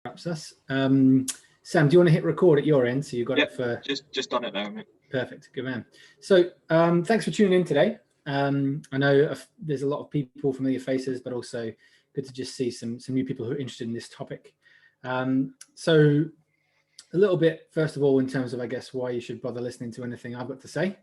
Perhaps us. Sam, do you want to hit record at your end? So you've got it for just on it now. Mate. Perfect, good man. So thanks for tuning in today. I know there's a lot of people, familiar faces, but also good to just see some new people who are interested in this topic. So a little bit, first of all, in terms of, I guess, why you should bother listening to anything I've got to say.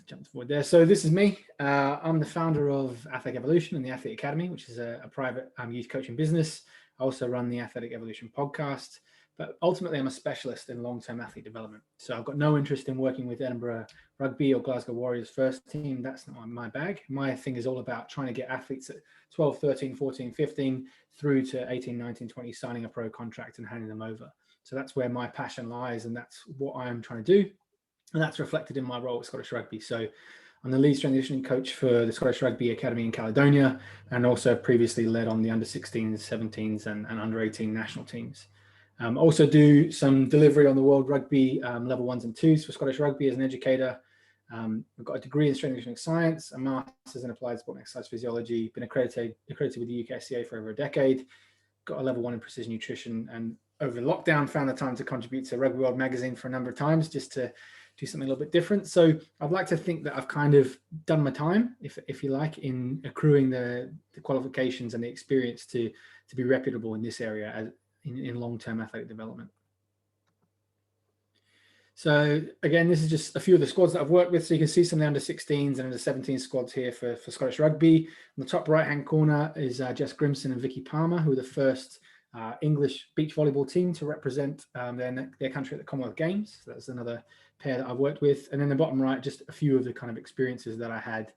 Jumped forward there. So this is me. I'm the founder of Athletic Evolution and the Athletic Academy, which is a private youth coaching business. I also run the Athletic Evolution podcast, but ultimately I'm a specialist in long-term athlete development. So I've got no interest in working with Edinburgh Rugby or Glasgow Warriors first team. That's not my bag. My thing is all about trying to get athletes at 12, 13, 14, 15 through to 18, 19, 20, signing a pro contract and handing them over. So that's where my passion lies, and that's what I'm trying to do. And that's reflected in my role at Scottish Rugby. So I'm the lead strength and conditioning coach for the Scottish Rugby Academy in Caledonia, and also previously led on the under 16s, 17s and under 18 national teams. Also do some delivery on the World Rugby level 1s and 2s for Scottish Rugby as an educator. I've got a degree in strength and conditioning science, a master's in applied sport and exercise physiology, been accredited with the UKSCA for over a decade, got a level 1 in precision nutrition, and over lockdown found the time to contribute to Rugby World magazine for a number of times just to do something a little bit different. So I'd like to think that I've kind of done my time, if you like, in accruing the qualifications and the experience to be reputable in this area as in long-term athletic development. So again, this is just a few of the squads that I've worked with. So you can see some of the under 16s and under 17 squads here for Scottish Rugby. In the top right-hand corner is Jess Grimson and Vicky Palmer, who are the first English beach volleyball team to represent their country at the Commonwealth Games. So that's another pair that I've worked with. And then the bottom right, just a few of the kind of experiences that I had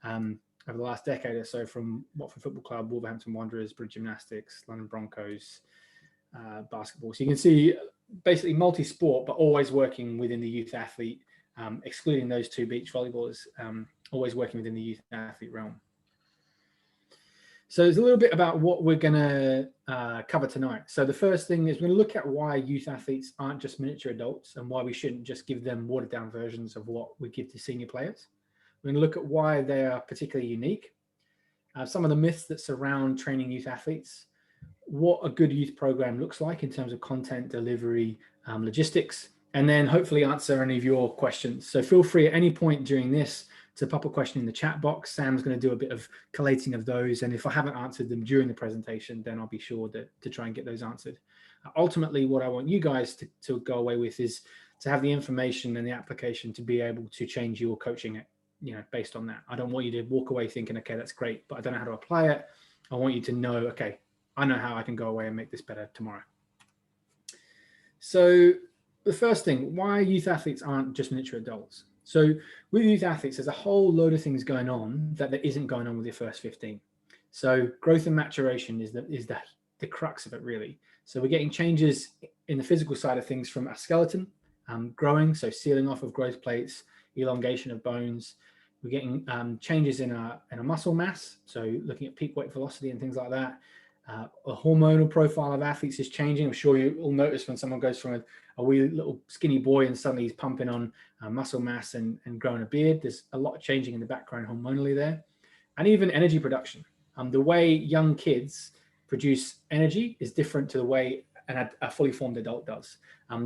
over the last decade or so from Watford Football Club, Wolverhampton Wanderers, Bridge Gymnastics, London Broncos, basketball. So you can see basically multi-sport, but always working within the youth athlete, excluding those two beach volleyballers, always working within the youth athlete realm. So there's a little bit about what we're going to cover tonight. So the first thing is we're going to look at why youth athletes aren't just miniature adults and why we shouldn't just give them watered down versions of what we give to senior players. We're going to look at why they are particularly unique, some of the myths that surround training youth athletes, what a good youth program looks like in terms of content, delivery, logistics, and then hopefully answer any of your questions. So feel free at any point during this to pop a question in the chat box. Sam's going to do a bit of collating of those. And if I haven't answered them during the presentation, then I'll be sure to try and get those answered. Ultimately, what I want you guys to go away with is to have the information and the application to be able to change your coaching, based on that. I don't want you to walk away thinking, okay, that's great, but I don't know how to apply it. I want you to know, okay, I know how I can go away and make this better tomorrow. So the first thing, why youth athletes aren't just miniature adults. So with youth athletes, there's a whole load of things going on that there isn't going on with your first 15. So growth and maturation is the crux of it, really. So we're getting changes in the physical side of things from a skeleton growing, so sealing off of growth plates, elongation of bones. We're getting changes in a muscle mass, so looking at peak weight velocity and things like that. A hormonal profile of athletes is changing. I'm sure you all notice when someone goes from a wee little skinny boy and suddenly he's pumping on muscle mass and growing a beard. There's a lot changing in the background hormonally there. And even energy production. The way young kids produce energy is different to the way a fully formed adult does.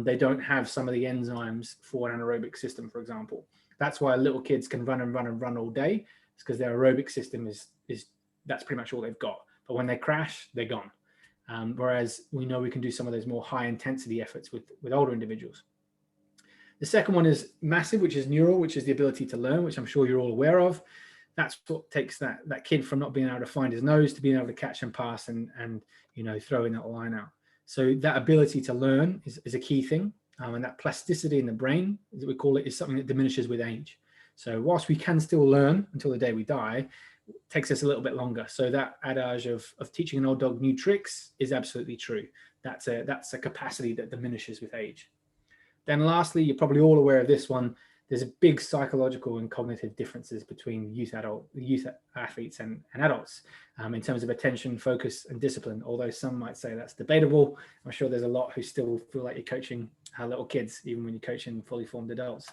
They don't have some of the enzymes for an anaerobic system, for example. That's why little kids can run and run and run all day. It's because their aerobic system is that's pretty much all they've got. But when they crash, they're gone. Whereas we know we can do some of those more high intensity efforts with older individuals. The second one is massive, which is neural, which is the ability to learn, which I'm sure you're all aware of. That's what takes that kid from not being able to find his nose to being able to catch and pass and throwing that line out. So that ability to learn is a key thing. And that plasticity in the brain, as we call it, is something that diminishes with age. So whilst we can still learn until the day we die, takes us a little bit longer. So that adage of teaching an old dog new tricks is absolutely true. That's a capacity that diminishes with age. Then lastly, you're probably all aware of this one. There's a big psychological and cognitive differences between youth athletes and adults in terms of attention, focus, and discipline. Although some might say that's debatable, I'm sure there's a lot who still feel like you're coaching little kids, even when you're coaching fully formed adults.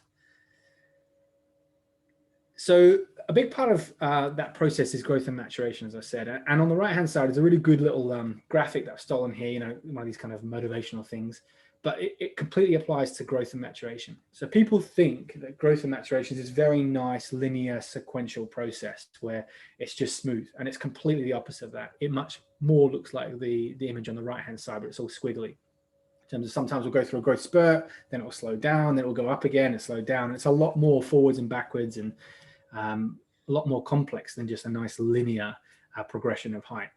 So a big part of that process is growth and maturation, as I said. And on the right-hand side is a really good little graphic that I've stolen here, one of these kind of motivational things, but it completely applies to growth and maturation. So people think that growth and maturation is this very nice, linear, sequential process where it's just smooth, and it's completely the opposite of that. It much more looks like the image on the right-hand side, but it's all squiggly. In terms of sometimes we'll go through a growth spurt, then it will slow down, then it will go up again and slow down. It's a lot more forwards and backwards, and a lot more complex than just a nice linear progression of height.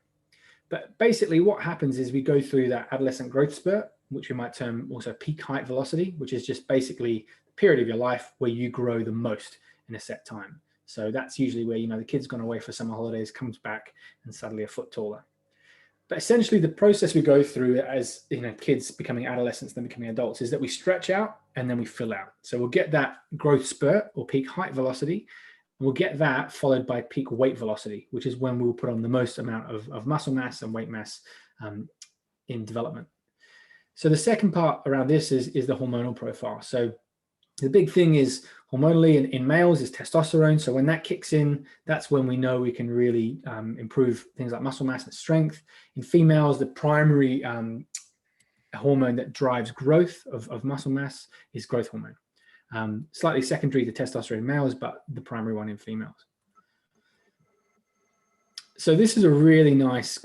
But basically what happens is we go through that adolescent growth spurt, which we might term also peak height velocity, which is just basically the period of your life where you grow the most in a set time. So that's usually where, the kid's gone away for summer holidays, comes back and suddenly a foot taller. But essentially the process we go through as kids becoming adolescents, then becoming adults, is that we stretch out and then we fill out. So we'll get that growth spurt or peak height velocity. We'll get that followed by peak weight velocity, which is when we'll put on the most amount of muscle mass and weight mass in development. So the second part around this is the hormonal profile. So the big thing is hormonally in males is testosterone. So when that kicks in, that's when we know we can really improve things like muscle mass and strength. In females, the primary hormone that drives growth of muscle mass is growth hormone. Slightly secondary to testosterone in males, but the primary one in females. So this is a really nice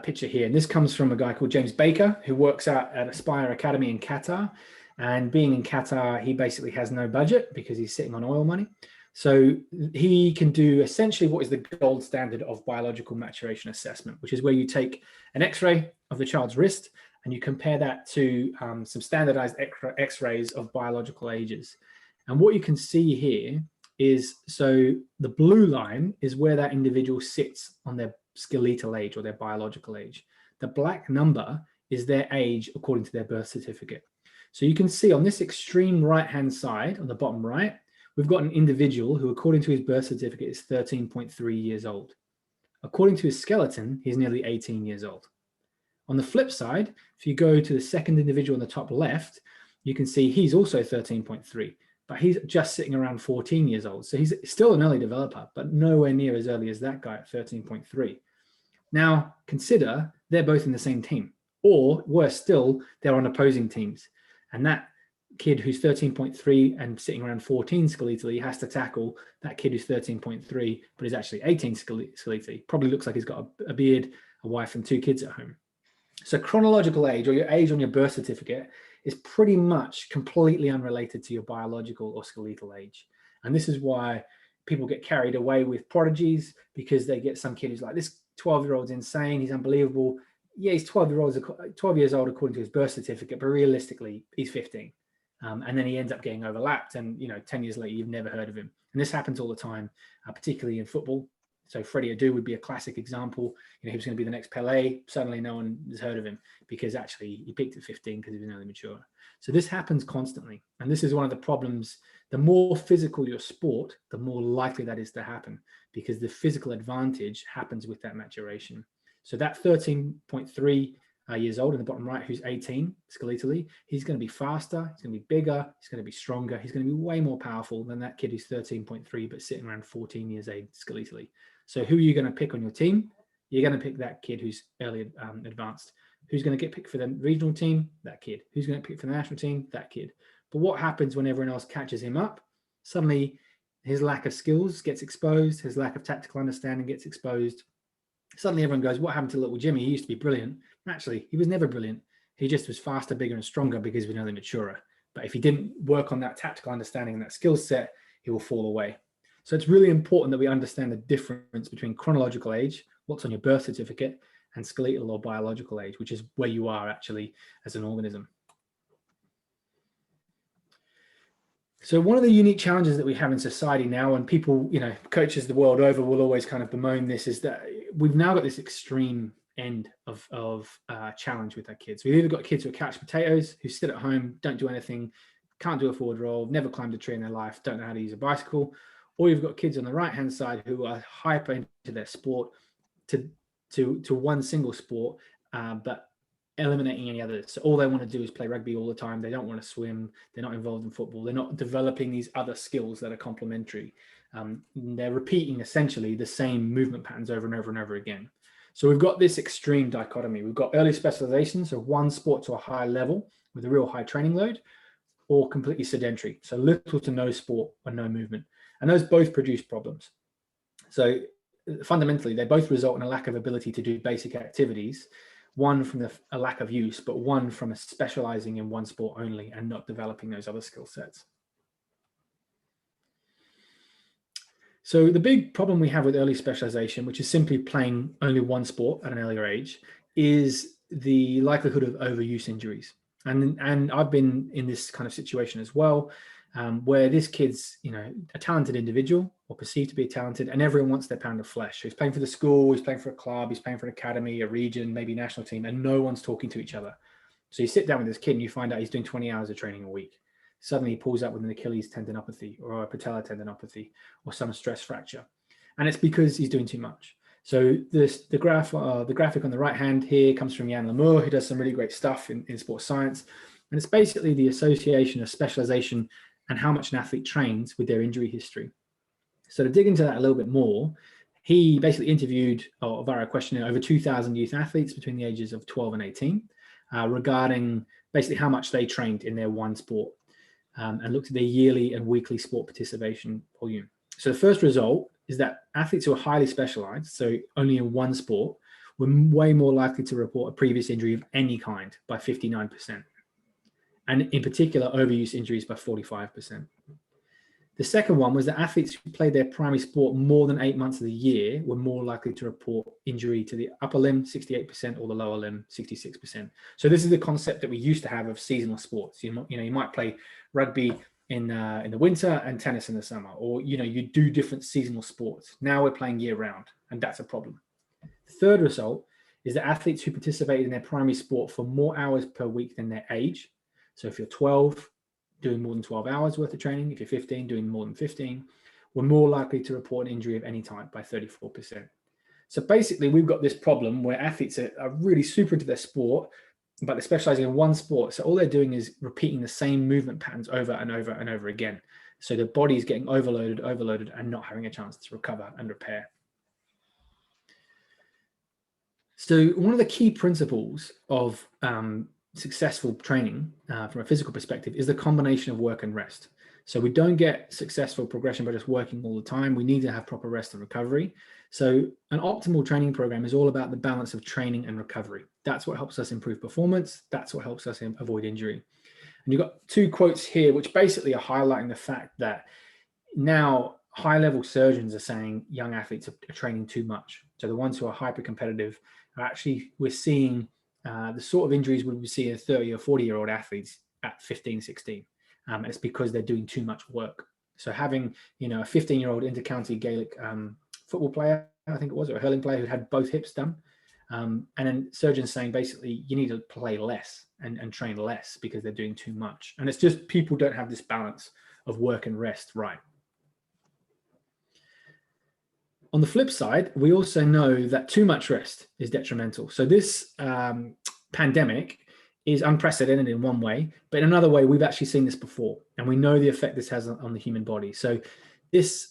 picture here. And this comes from a guy called James Baker, who works out at Aspire Academy in Qatar. And being in Qatar, he basically has no budget because he's sitting on oil money. So he can do essentially what is the gold standard of biological maturation assessment, which is where you take an X-ray of the child's wrist and you compare that to some standardized X-rays of biological ages. And what you can see here is, so the blue line is where that individual sits on their skeletal age or their biological age. The black number is their age according to their birth certificate. So you can see on this extreme right-hand side, on the bottom right, we've got an individual who, according to his birth certificate, is 13.3 years old. According to his skeleton, he's nearly 18 years old. On the flip side, if you go to the second individual on the top left, you can see he's also 13.3, but he's just sitting around 14 years old. So he's still an early developer, but nowhere near as early as that guy at 13.3. Now, consider they're both in the same team, or worse still, they're on opposing teams. And that kid who's 13.3 and sitting around 14 skeletally has to tackle that kid who's 13.3, but is actually 18 skeletally. Probably looks like he's got a beard, a wife, and 2 kids at home. So chronological age, or your age on your birth certificate, is pretty much completely unrelated to your biological or skeletal age. And this is why people get carried away with prodigies, because they get some kid who's like, this 12-year-old's insane, he's unbelievable. Yeah, he's 12 years old according to his birth certificate, but realistically, he's 15. And then he ends up getting overlapped, and 10 years later, you've never heard of him. And this happens all the time, particularly in football. So Freddie Adu would be a classic example. He was going to be the next Pele. Suddenly no one has heard of him because actually he peaked at 15 because he was early mature. So this happens constantly. And this is one of the problems. The more physical your sport, the more likely that is to happen, because the physical advantage happens with that maturation. So that 13.3 years old in the bottom right, who's 18 skeletally, he's going to be faster, he's going to be bigger, he's going to be stronger, he's going to be way more powerful than that kid who's 13.3 but sitting around 14 years age skeletally. So who are you going to pick on your team? You're going to pick that kid who's early advanced. Who's going to get picked for the regional team? That kid. Who's going to pick for the national team? That kid. But what happens when everyone else catches him up? Suddenly his lack of skills gets exposed, his lack of tactical understanding gets exposed. Suddenly everyone goes, what happened to little Jimmy? He used to be brilliant. Actually, he was never brilliant. He just was faster, bigger, and stronger because he was early maturer. But if he didn't work on that tactical understanding and that skill set, he will fall away. So it's really important that we understand the difference between chronological age, what's on your birth certificate, and skeletal or biological age, which is where you are actually as an organism. So one of the unique challenges that we have in society now, and people, coaches the world over will always kind of bemoan this, is that we've now got this extreme end of challenge with our kids. We've either got kids who are couch potatoes, who sit at home, don't do anything, can't do a forward roll, never climbed a tree in their life, don't know how to use a bicycle, or you've got kids on the right-hand side who are hyper into their sport, to one single sport, but eliminating any others. So all they want to do is play rugby all the time. They don't want to swim. They're not involved in football. They're not developing these other skills that are complementary. They're repeating essentially the same movement patterns over and over and over again. So we've got this extreme dichotomy. We've got early specialization, so one sport to a higher level with a real high training load, or completely sedentary, so little to no sport or no movement. And those both produce problems. So fundamentally, they both result in a lack of ability to do basic activities, one from a lack of use, but one from a specializing in one sport only and not developing those other skill sets. So the big problem we have with early specialization, which is simply playing only one sport at an earlier age, is the likelihood of overuse injuries. And I've been in this kind of situation as well, where this kid's, a talented individual or perceived to be talented, and everyone wants their pound of flesh. So he's playing for the school, he's playing for a club, he's playing for an academy, a region, maybe national team, and no one's talking to each other. So you sit down with this kid and you find out he's doing 20 hours of training a week. Suddenly he pulls up with an Achilles tendinopathy or a patella tendinopathy or some stress fracture. And it's because he's doing too much. So the graphic on the right hand here comes from Jan Lamour, who does some really great stuff in sports science. And it's basically the association of specialization and how much an athlete trains with their injury history. So to dig into that a little bit more, he basically interviewed, via a questionnaire, over 2,000 youth athletes between the ages of 12 and 18 regarding basically how much they trained in their one sport. And looked at their yearly and weekly sport participation volume. So the first result is that athletes who are highly specialized, so only in one sport, were way more likely to report a previous injury of any kind by 59%. And in particular, overuse injuries by 45%. The second one was that athletes who played their primary sport more than 8 months of the year were more likely to report injury to the upper limb, 68%, or the lower limb, 66%. So this is the concept that we used to have of seasonal sports. You might play rugby in the winter and tennis in the summer, or you do different seasonal sports. Now we're playing year round, and that's a problem. The third result is that athletes who participated in their primary sport for more hours per week than their age. So if you're 12, doing more than 12 hours worth of training, if you're 15, doing more than 15, were more likely to report an injury of any type by 34%. So basically, we've got this problem where athletes are really super into their sport, but they're specializing in one sport. So all they're doing is repeating the same movement patterns over and over and over again. So the body is getting overloaded, and not having a chance to recover and repair. So one of the key principles of successful training from a physical perspective is the combination of work and rest. So we don't get successful progression by just working all the time. We need to have proper rest and recovery. So an optimal training program is all about the balance of training and recovery. That's what helps us improve performance. That's what helps us avoid injury. And you've got two quotes here, which basically are highlighting the fact that now high-level surgeons are saying young athletes are training too much. So the ones who are hyper-competitive are actually, we're seeing the sort of injuries we would see in 30 or 40-year-old athletes at 15, 16. It's because they're doing too much work. So having, a 15-year-old inter-county Gaelic football player, I think it was, or a hurling player who had both hips done. And then surgeons saying basically you need to play less and train less because they're doing too much. And it's just people don't have this balance of work and rest right. On the flip side, we also know that too much rest is detrimental. So this pandemic is unprecedented in one way, but in another way, we've actually seen this before, and we know the effect this has on the human body. So this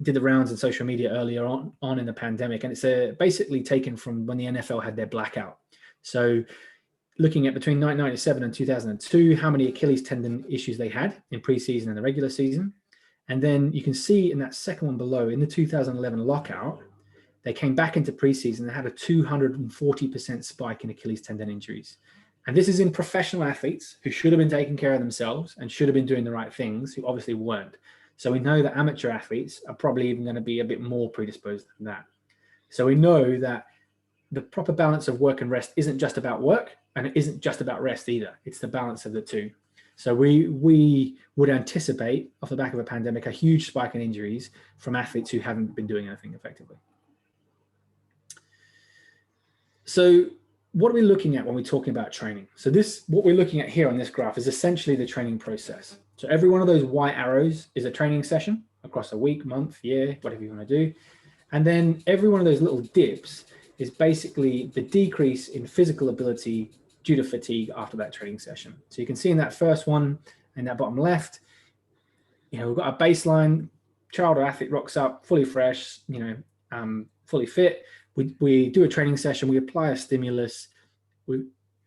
did the rounds on social media earlier on in the pandemic, and it's basically taken from when the NFL had their blackout. So looking at between 1997 and 2002, how many Achilles tendon issues they had in preseason and the regular season. And then you can see in that second one below, in the 2011 lockout, they came back into preseason and had a 240% spike in Achilles tendon injuries. And this is in professional athletes who should have been taking care of themselves and should have been doing the right things, who obviously weren't. So we know that amateur athletes are probably even going to be a bit more predisposed than that. So we know that the proper balance of work and rest isn't just about work, and it isn't just about rest either. It's the balance of the two. So we would anticipate, off the back of a pandemic, a huge spike in injuries from athletes who haven't been doing anything effectively. So what are we looking at when we're talking about training? So what we're looking at here on this graph is essentially the training process. So every one of those white arrows is a training session across a week, month, year, whatever you want to do. And then every one of those little dips is basically the decrease in physical ability due to fatigue after that training session. So you can see in that first one, in that bottom left, we've got a baseline, child or athlete rocks up, fully fresh, fully fit. We do a training session, we apply a stimulus, we've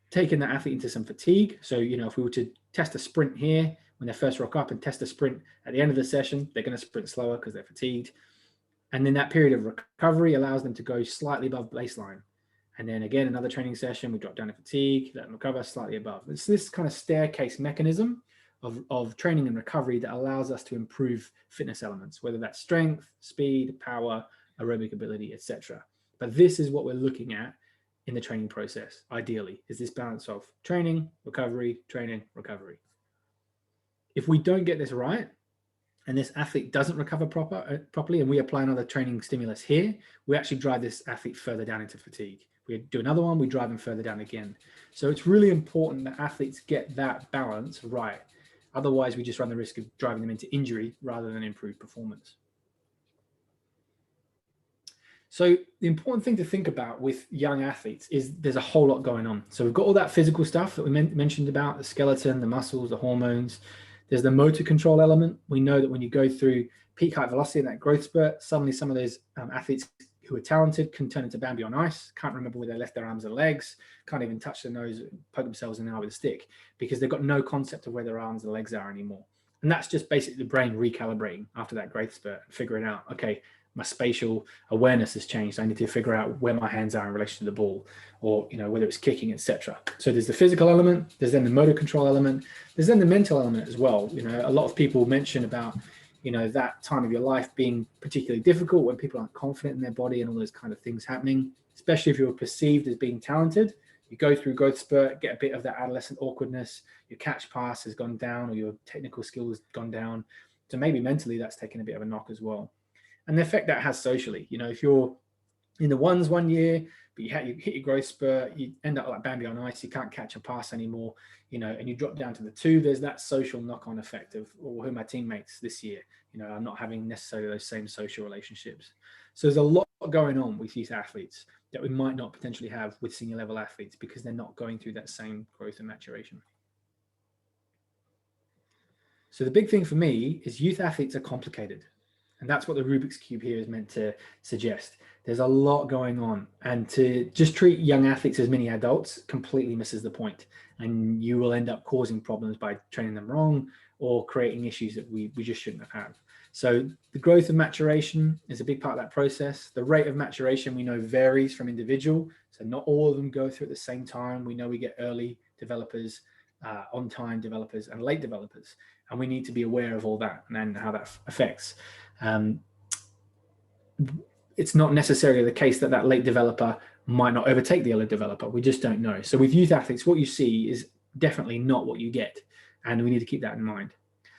taken that athlete into some fatigue. So, if we were to test a sprint here, when they first rock up, and test a sprint at the end of the session, they're going to sprint slower because they're fatigued. And then that period of recovery allows them to go slightly above baseline. And then again, another training session, we drop down to fatigue, let them recover slightly above. It's this kind of staircase mechanism of training and recovery that allows us to improve fitness elements, whether that's strength, speed, power, aerobic ability, etc. But this is what we're looking at in the training process, ideally, is this balance of training, recovery, recovery. If we don't get this right, and this athlete doesn't recover properly, and we apply another training stimulus here, we actually drive this athlete further down into fatigue. We do another one, we drive them further down again. So it's really important that athletes get that balance right. Otherwise, we just run the risk of driving them into injury rather than improved performance. So the important thing to think about with young athletes is there's a whole lot going on. So we've got all that physical stuff that we mentioned about, the skeleton, the muscles, the hormones. There's the motor control element. We know that when you go through peak height velocity and that growth spurt, suddenly some of those athletes who are talented can turn into Bambi on ice, can't remember where they left their arms and legs, can't even touch their nose, poke themselves in the eye with a stick, because they've got no concept of where their arms and legs are anymore. And that's just basically the brain recalibrating after that growth spurt, figuring out, okay, my spatial awareness has changed. I need to figure out where my hands are in relation to the ball, or whether it's kicking, etc. So there's the physical element, there's then the motor control element, there's then the mental element as well. A lot of people mention about that time of your life being particularly difficult when people aren't confident in their body and all those kind of things happening, especially if you're perceived as being talented. You go through growth spurt, get a bit of that adolescent awkwardness, your catch pass has gone down, or your technical skill has gone down. So maybe mentally that's taken a bit of a knock as well. And the effect that has socially, if you're in the ones one year, but you hit your growth spurt, you end up like Bambi on ice, you can't catch a pass anymore, and you drop down to the two, there's that social knock-on effect of, who are my teammates this year? I'm not having necessarily those same social relationships. So there's a lot going on with youth athletes that we might not potentially have with senior level athletes because they're not going through that same growth and maturation. So the big thing for me is youth athletes are complicated. And that's what the Rubik's Cube here is meant to suggest. There's a lot going on, and to just treat young athletes as mini adults completely misses the point. And you will end up causing problems by training them wrong or creating issues that we just shouldn't have had. So the growth and maturation is a big part of that process. The rate of maturation we know varies from individual. So not all of them go through at the same time. We know we get early developers, on-time developers, and late developers. And we need to be aware of all that and how that affects. It's not necessarily the case that late developer might not overtake the early developer. We just don't know. So with youth athletes, what you see is definitely not what you get. And we need to keep that in mind.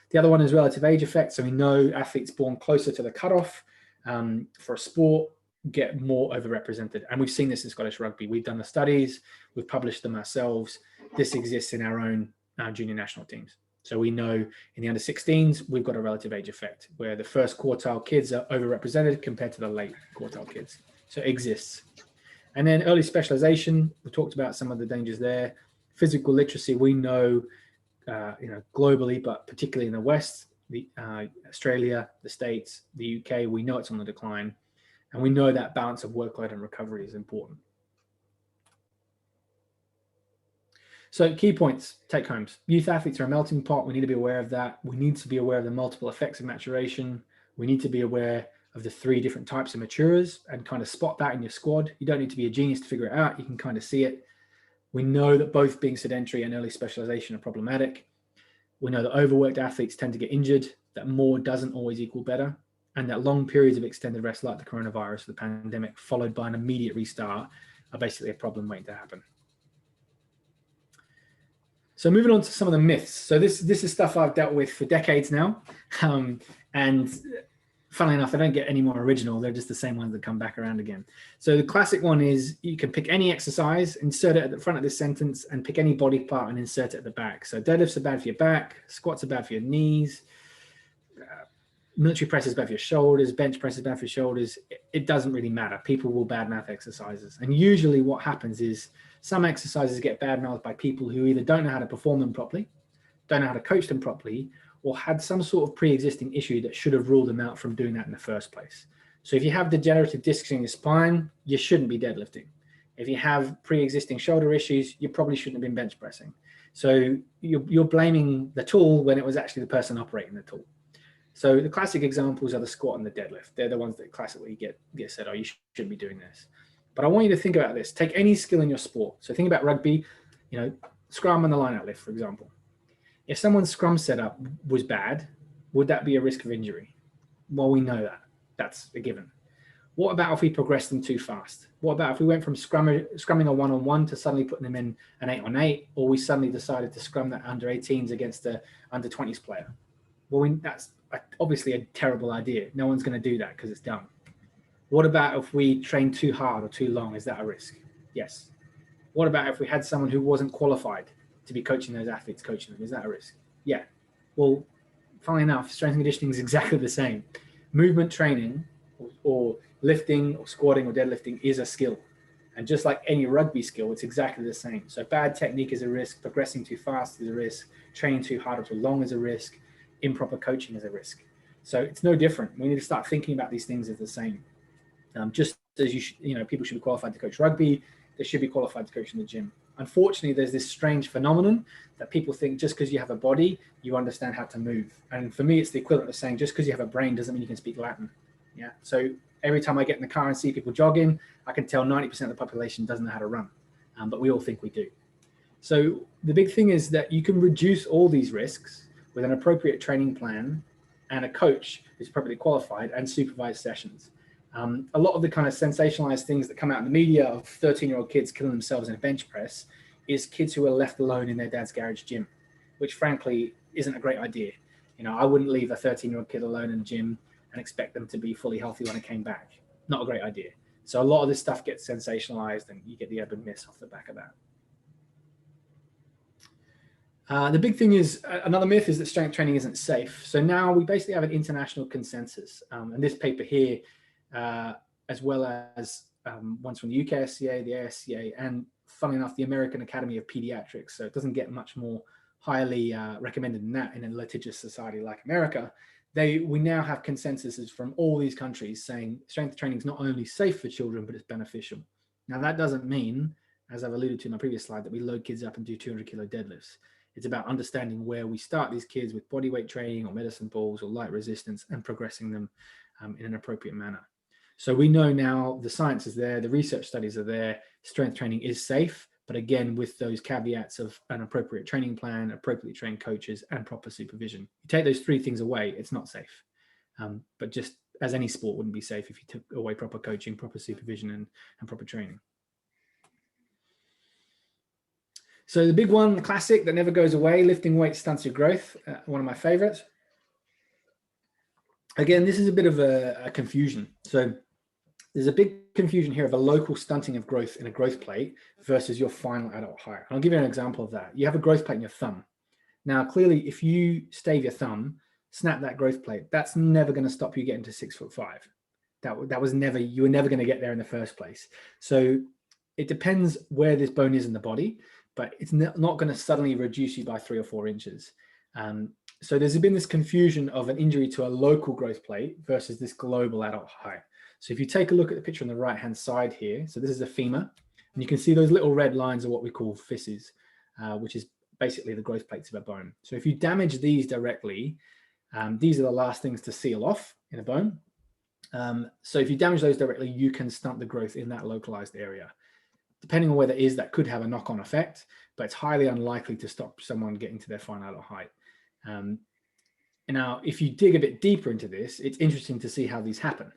The other one is relative age effect. So we know athletes born closer to the cutoff for a sport get more overrepresented. And we've seen this in Scottish rugby. We've done the studies, we've published them ourselves. This exists in our own junior national teams. So we know in the under 16s, we've got a relative age effect where the first quartile kids are overrepresented compared to the late quartile kids. So it exists. And then early specialization, we talked about some of the dangers there. Physical literacy, we know, globally, but particularly in the West, Australia, the States, the UK, we know it's on the decline. And we know that balance of workload and recovery is important. So key points, take homes. Youth athletes are a melting pot. We need to be aware of that. We need to be aware of the multiple effects of maturation. We need to be aware of the 3 different types of maturers and kind of spot that in your squad. You don't need to be a genius to figure it out. You can kind of see it. We know that both being sedentary and early specialization are problematic. We know that overworked athletes tend to get injured, that more doesn't always equal better, and that long periods of extended rest like the coronavirus or the pandemic followed by an immediate restart are basically a problem waiting to happen. So moving on to some of the myths. So this is stuff I've dealt with for decades now. And funnily enough, they don't get any more original. They're just the same ones that come back around again. So the classic one is you can pick any exercise, insert it at the front of this sentence, and pick any body part and insert it at the back. So deadlifts are bad for your back. Squats are bad for your knees. military presses both your shoulders, bench presses both your shoulders. It doesn't really matter. People will badmouth exercises. And usually what happens is some exercises get badmouthed by people who either don't know how to perform them properly, don't know how to coach them properly, or had some sort of pre-existing issue that should have ruled them out from doing that in the first place. So if you have degenerative discs in your spine, you shouldn't be deadlifting. If you have pre-existing shoulder issues, you probably shouldn't have been bench pressing. So you're blaming the tool when it was actually the person operating the tool. So the classic examples are the squat and the deadlift. They're the ones that classically get said, oh, you shouldn't be doing this. But I want you to think about this. Take any skill in your sport. So think about rugby, scrum and the line-out lift, for example. If someone's scrum setup was bad, would that be a risk of injury? Well, we know that. That's a given. What about if we progressed them too fast? What about if we went from scrumming a one-on-one to suddenly putting them in an 8-on-8, or we suddenly decided to scrum that under 18s against the under 20s player? Well, that's obviously a terrible idea. No one's going to do that because it's dumb. What about if we train too hard or too long? Is that a risk? Yes. What about if we had someone who wasn't qualified to be coaching those athletes, coaching them? Is that a risk? Yeah. Well, funnily enough, strength and conditioning is exactly the same. Movement training or lifting or squatting or deadlifting is a skill. And just like any rugby skill, it's exactly the same. So bad technique is a risk, progressing too fast is a risk, training too hard or too long is a risk, improper coaching is a risk. So it's no different. We need to start thinking about these things as the same. Just as people should be qualified to coach rugby, they should be qualified to coach in the gym. Unfortunately, there's this strange phenomenon that people think just because you have a body, you understand how to move. And for me, it's the equivalent of saying just because you have a brain doesn't mean you can speak Latin. Yeah. So every time I get in the car and see people jogging, I can tell 90% of the population doesn't know how to run, but we all think we do. So the big thing is that you can reduce all these risks with an appropriate training plan and a coach who's appropriately qualified and supervised sessions. A lot of the kind of sensationalized things that come out in the media of 13-year-old kids killing themselves in a bench press is kids who are left alone in their dad's garage gym, which frankly isn't a great idea. I wouldn't leave a 13-year-old kid alone in the gym and expect them to be fully healthy when it came back. Not a great idea. So a lot of this stuff gets sensationalized and you get the urban myths off the back of that. The big thing is, another myth is that strength training isn't safe. So now we basically have an international consensus. And this paper here, as well as ones from the UKSCA, the ASCA, and funnily enough, the American Academy of Pediatrics. So it doesn't get much more highly recommended than that in a litigious society like America. We now have consensuses from all these countries saying strength training is not only safe for children, but it's beneficial. Now, that doesn't mean, as I've alluded to in my previous slide, that we load kids up and do 200-kilo deadlifts. It's about understanding where we start these kids with body weight training or medicine balls or light resistance and progressing them in an appropriate manner. So we know now the science is there, the research studies are there, strength training is safe, but again, with those caveats of an appropriate training plan, appropriately trained coaches, and proper supervision. You take those three things away, it's not safe. But just as any sport wouldn't be safe if you took away proper coaching, proper supervision, and proper training. So the big one, the classic that never goes away, lifting weights stunts your growth, one of my favorites. Again, this is a bit of a confusion. So there's a big confusion here of a local stunting of growth in a growth plate versus your final adult height. I'll give you an example of that. You have a growth plate in your thumb. Now, clearly, if you stave your thumb, snap that growth plate, that's never going to stop you getting to 6'5". That was never, you were never going to get there in the first place. So it depends where this bone is in the body, but it's not going to suddenly reduce you by 3 or 4 inches. So there's been this confusion of an injury to a local growth plate versus this global adult height. So if you take a look at the picture on the right-hand side here, so this is a femur, and you can see those little red lines are what we call fisses, which is basically the growth plates of a bone. So if you damage these directly, these are the last things to seal off in a bone. So if you damage those directly, you can stunt the growth in that localized area. Depending on where that is, that could have a knock-on effect, but it's highly unlikely to stop someone getting to their final adult height. Now, if you dig a bit deeper into this, it's interesting to see how these happen.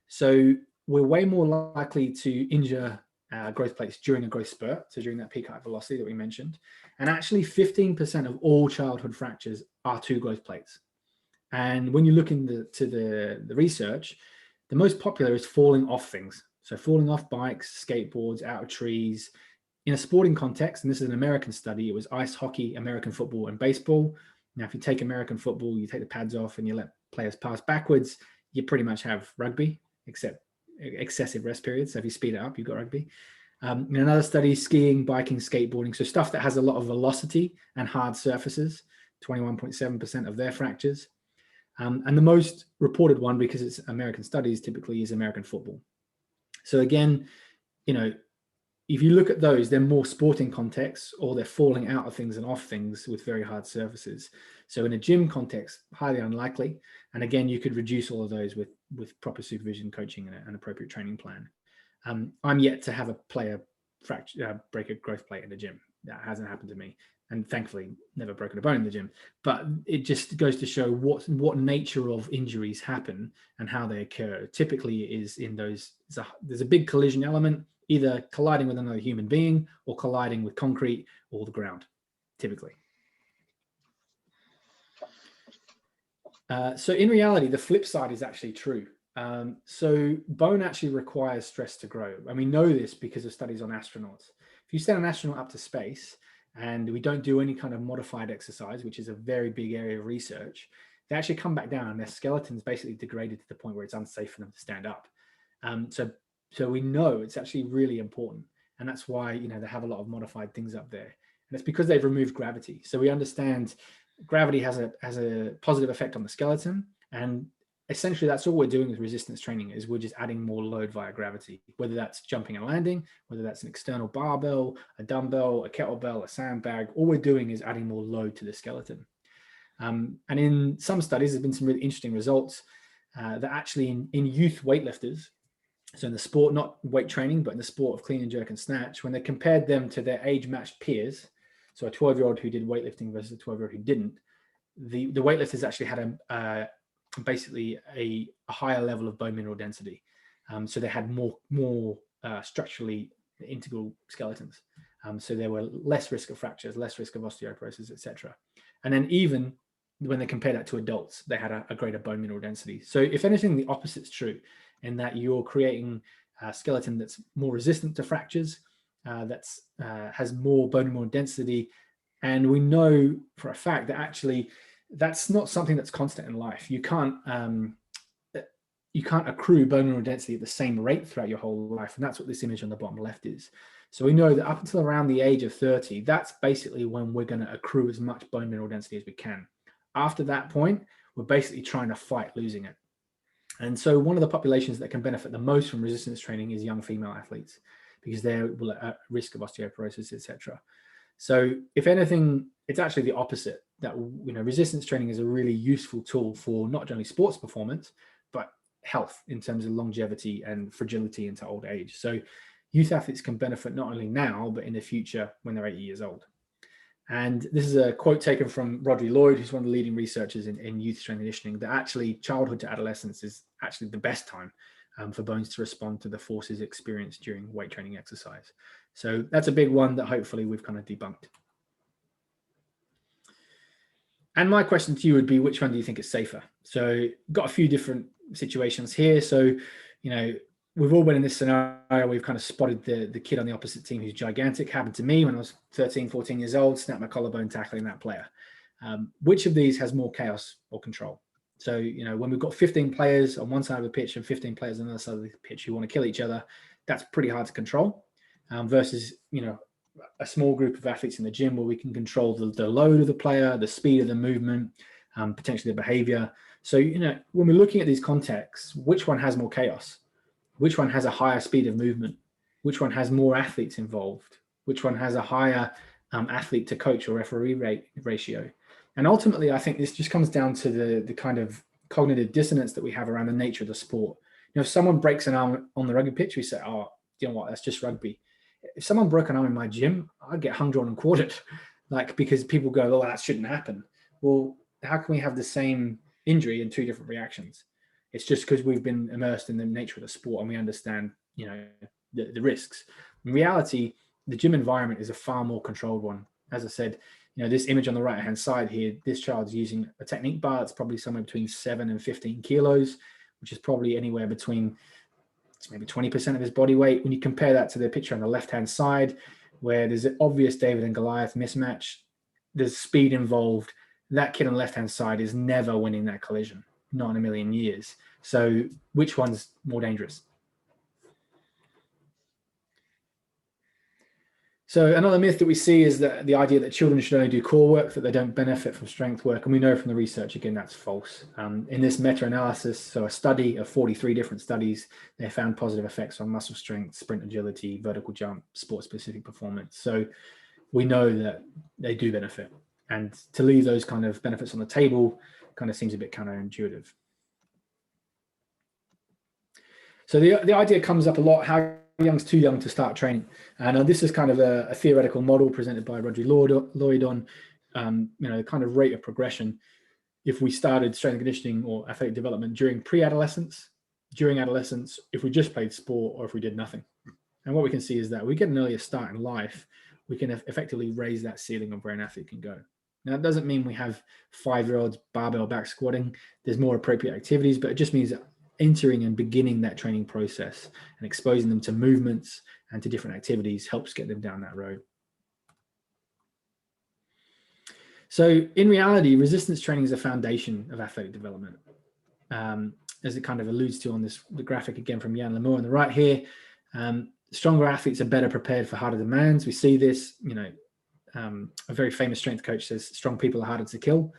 So we're way more likely to injure growth plates during a growth spurt, so during that peak height velocity that we mentioned. And actually 15% of all childhood fractures are to growth plates. And when you look into the research, the most popular is falling off things. So falling off bikes, skateboards, out of trees. In a sporting context, and this is an American study, it was ice hockey, American football, and baseball. Now, if you take American football, you take the pads off and you let players pass backwards, you pretty much have rugby, except excessive rest periods. So if you speed it up, you've got rugby. In another study, skiing, biking, skateboarding, so stuff that has a lot of velocity and hard surfaces, 21.7% of their fractures. And the most reported one, because it's American studies, typically is American football. So again, if you look at those, they're more sporting contexts, or they're falling out of things and off things with very hard surfaces. So in a gym context, highly unlikely. And again, you could reduce all of those with proper supervision, coaching, and an appropriate training plan. I'm yet to have a player break a growth plate in the gym. That hasn't happened to me. And thankfully, never broken a bone in the gym. But it just goes to show what nature of injuries happen and how they occur. Typically is in those, there's a big collision element, either colliding with another human being or colliding with concrete or the ground, typically. So in reality, the flip side is actually true. So bone actually requires stress to grow. And we know this because of studies on astronauts. If you send an astronaut up to space and we don't do any kind of modified exercise, which is a very big area of research, they actually come back down and their skeleton's basically degraded to the point where it's unsafe for them to stand up. So we know it's actually really important. And that's why, they have a lot of modified things up there. And it's because they've removed gravity. So we understand gravity has a positive effect on the skeleton. And essentially that's all we're doing with resistance training, is we're just adding more load via gravity, whether that's jumping and landing, whether that's an external barbell, a dumbbell, a kettlebell, a sandbag. All we're doing is adding more load to the skeleton. And in some studies, there's been some really interesting results that actually in youth weightlifters, so in the sport, not weight training, but in the sport of clean and jerk and snatch, when they compared them to their age-matched peers, so a 12-year-old who did weightlifting versus a 12-year-old who didn't, the weightlifters actually had basically a higher level of bone mineral density. So they had more structurally integral skeletons. So there were less risk of fractures, less risk of osteoporosis, etc. And then even when they compare that to adults, they had a greater bone mineral density. So if anything, the opposite's true, in that you're creating a skeleton that's more resistant to fractures, has more bone mineral density. And we know for a fact that actually that's not something that's constant in life. You can't accrue bone mineral density at the same rate throughout your whole life. And that's what this image on the bottom left is. So we know that up until around the age of 30, that's basically when we're going to accrue as much bone mineral density as we can. After that point, we're basically trying to fight losing it. And so one of the populations that can benefit the most from resistance training is young female athletes, because they're at risk of osteoporosis, etc. So if anything, it's actually the opposite, that resistance training is a really useful tool for not only sports performance, but health in terms of longevity and fragility into old age. So youth athletes can benefit not only now, but in the future when they're 80 years old. And this is a quote taken from Rodri Lloyd, who's one of the leading researchers in youth strength and conditioning, that actually childhood to adolescence is actually the best time for bones to respond to the forces experienced during weight training exercise. So that's a big one that hopefully we've kind of debunked. And my question to you would be, which one do you think is safer? So got a few different situations here. So, we've all been in this scenario. We've kind of spotted the kid on the opposite team who's gigantic. Happened to me when I was 13, 14 years old, snapped my collarbone tackling that player. Which of these has more chaos or control? So, when we've got 15 players on one side of the pitch and 15 players on the other side of the pitch who want to kill each other, that's pretty hard to control versus, a small group of athletes in the gym where we can control the load of the player, the speed of the movement, potentially the behavior. So, when we're looking at these contexts, which one has more chaos? Which one has a higher speed of movement? Which one has more athletes involved? Which one has a higher athlete to coach or referee ratio? And ultimately, I think this just comes down to the kind of cognitive dissonance that we have around the nature of the sport. If someone breaks an arm on the rugby pitch, we say, oh, you know what, that's just rugby. If someone broke an arm in my gym, I'd get hung, drawn and quartered, because people go, oh, that shouldn't happen. Well, how can we have the same injury in two different reactions? It's just because we've been immersed in the nature of the sport and we understand, the risks. In reality, the gym environment is a far more controlled one. As I said, this image on the right-hand side here, this child's using a technique bar. It's probably somewhere between 7 and 15 kilos, which is probably anywhere between maybe 20% of his body weight. When you compare that to the picture on the left-hand side, where there's an obvious David and Goliath mismatch, there's speed involved. That kid on the left-hand side is never winning that collision. not in a million years. So which one's more dangerous? So another myth that we see is that the idea that children should only do core work, that they don't benefit from strength work. And we know from the research, again, that's false. In this meta-analysis, so a study of 43 different studies, they found positive effects on muscle strength, sprint agility, vertical jump, sport-specific performance. So we know that they do benefit. And to leave those kind of benefits on the table kind of seems a bit counterintuitive. So the idea comes up a lot, how young's too young to start training. And this is kind of a theoretical model presented by Roger Lloyd on, the kind of rate of progression. If we started strength and conditioning or athletic development during pre-adolescence, during adolescence, if we just played sport, or if we did nothing. And what we can see is that we get an earlier start in life, we can effectively raise that ceiling of where an athlete can go. Now, it doesn't mean we have 5-year-olds barbell back squatting. There's more appropriate activities, but it just means that entering and beginning that training process and exposing them to movements and to different activities helps get them down that road. So in reality, resistance training is a foundation of athletic development. As it kind of alludes to on the graphic again from Jan Lemore on the right here, stronger athletes are better prepared for harder demands. We see this, a very famous strength coach says strong people are harder to kill.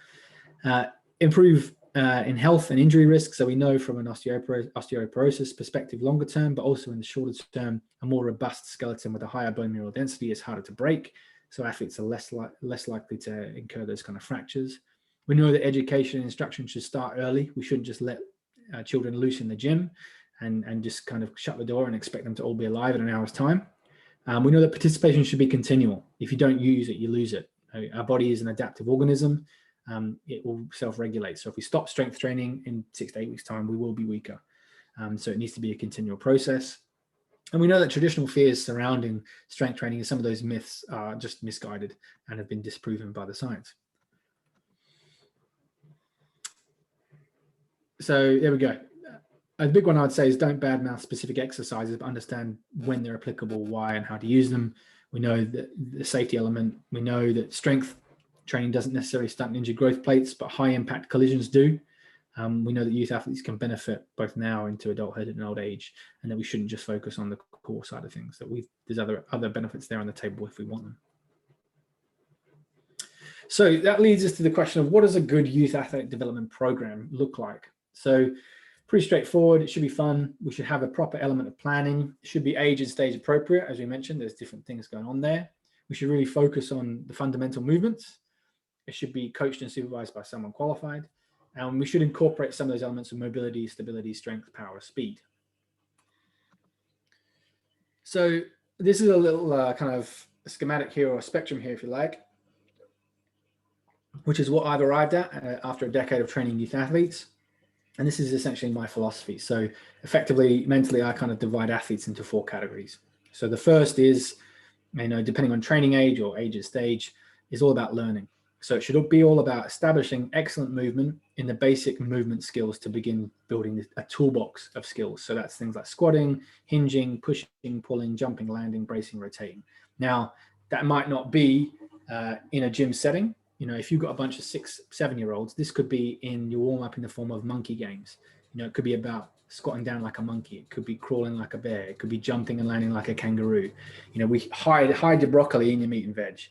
Improve in health and injury risk. So we know from an osteoporosis perspective longer term, but also in the shorter term, a more robust skeleton with a higher bone mineral density is harder to break. So athletes are less likely to incur those kind of fractures. We know that education and instruction should start early. We shouldn't just let children loose in the gym and just kind of shut the door and expect them to all be alive in an hour's time. We know that participation should be continual. If you don't use it, you lose it. Our body is an adaptive organism. It will self-regulate. So if we stop strength training in 6 to 8 weeks time, we will be weaker. So it needs to be a continual process. And we know that traditional fears surrounding strength training and some of those myths are just misguided and have been disproven by the science. So there we go. A big one I'd say is don't badmouth specific exercises, but understand when they're applicable, why, and how to use them. We know that the safety element, we know that strength training doesn't necessarily stunt injured growth plates, but high impact collisions do. We know that youth athletes can benefit both now into adulthood and old age, and that we shouldn't just focus on the core side of things, that there's other benefits there on the table if we want them. So that leads us to the question of what does a good youth athletic development program look like? So pretty straightforward. It should be fun. We should have a proper element of planning. It should be age and stage appropriate. As we mentioned, there's different things going on there. We should really focus on the fundamental movements. It should be coached and supervised by someone qualified. And we should incorporate some of those elements of mobility, stability, strength, power, speed. So this is a little kind of schematic here, or a spectrum here, if you like, which is what I've arrived at after a decade of training youth athletes. And this is essentially my philosophy. So effectively, mentally, I kind of divide athletes into 4 categories. So the first is, depending on training age or age and stage, is all about learning. So it should be all about establishing excellent movement in the basic movement skills to begin building a toolbox of skills. So that's things like squatting, hinging, pushing, pulling, jumping, landing, bracing, rotating. Now, that might not be in a gym setting. If you've got a bunch of 6, 7-year-olds, this could be in your warm-up in the form of monkey games. It could be about squatting down like a monkey. It could be crawling like a bear. It could be jumping and landing like a kangaroo. We hide your broccoli in your meat and veg.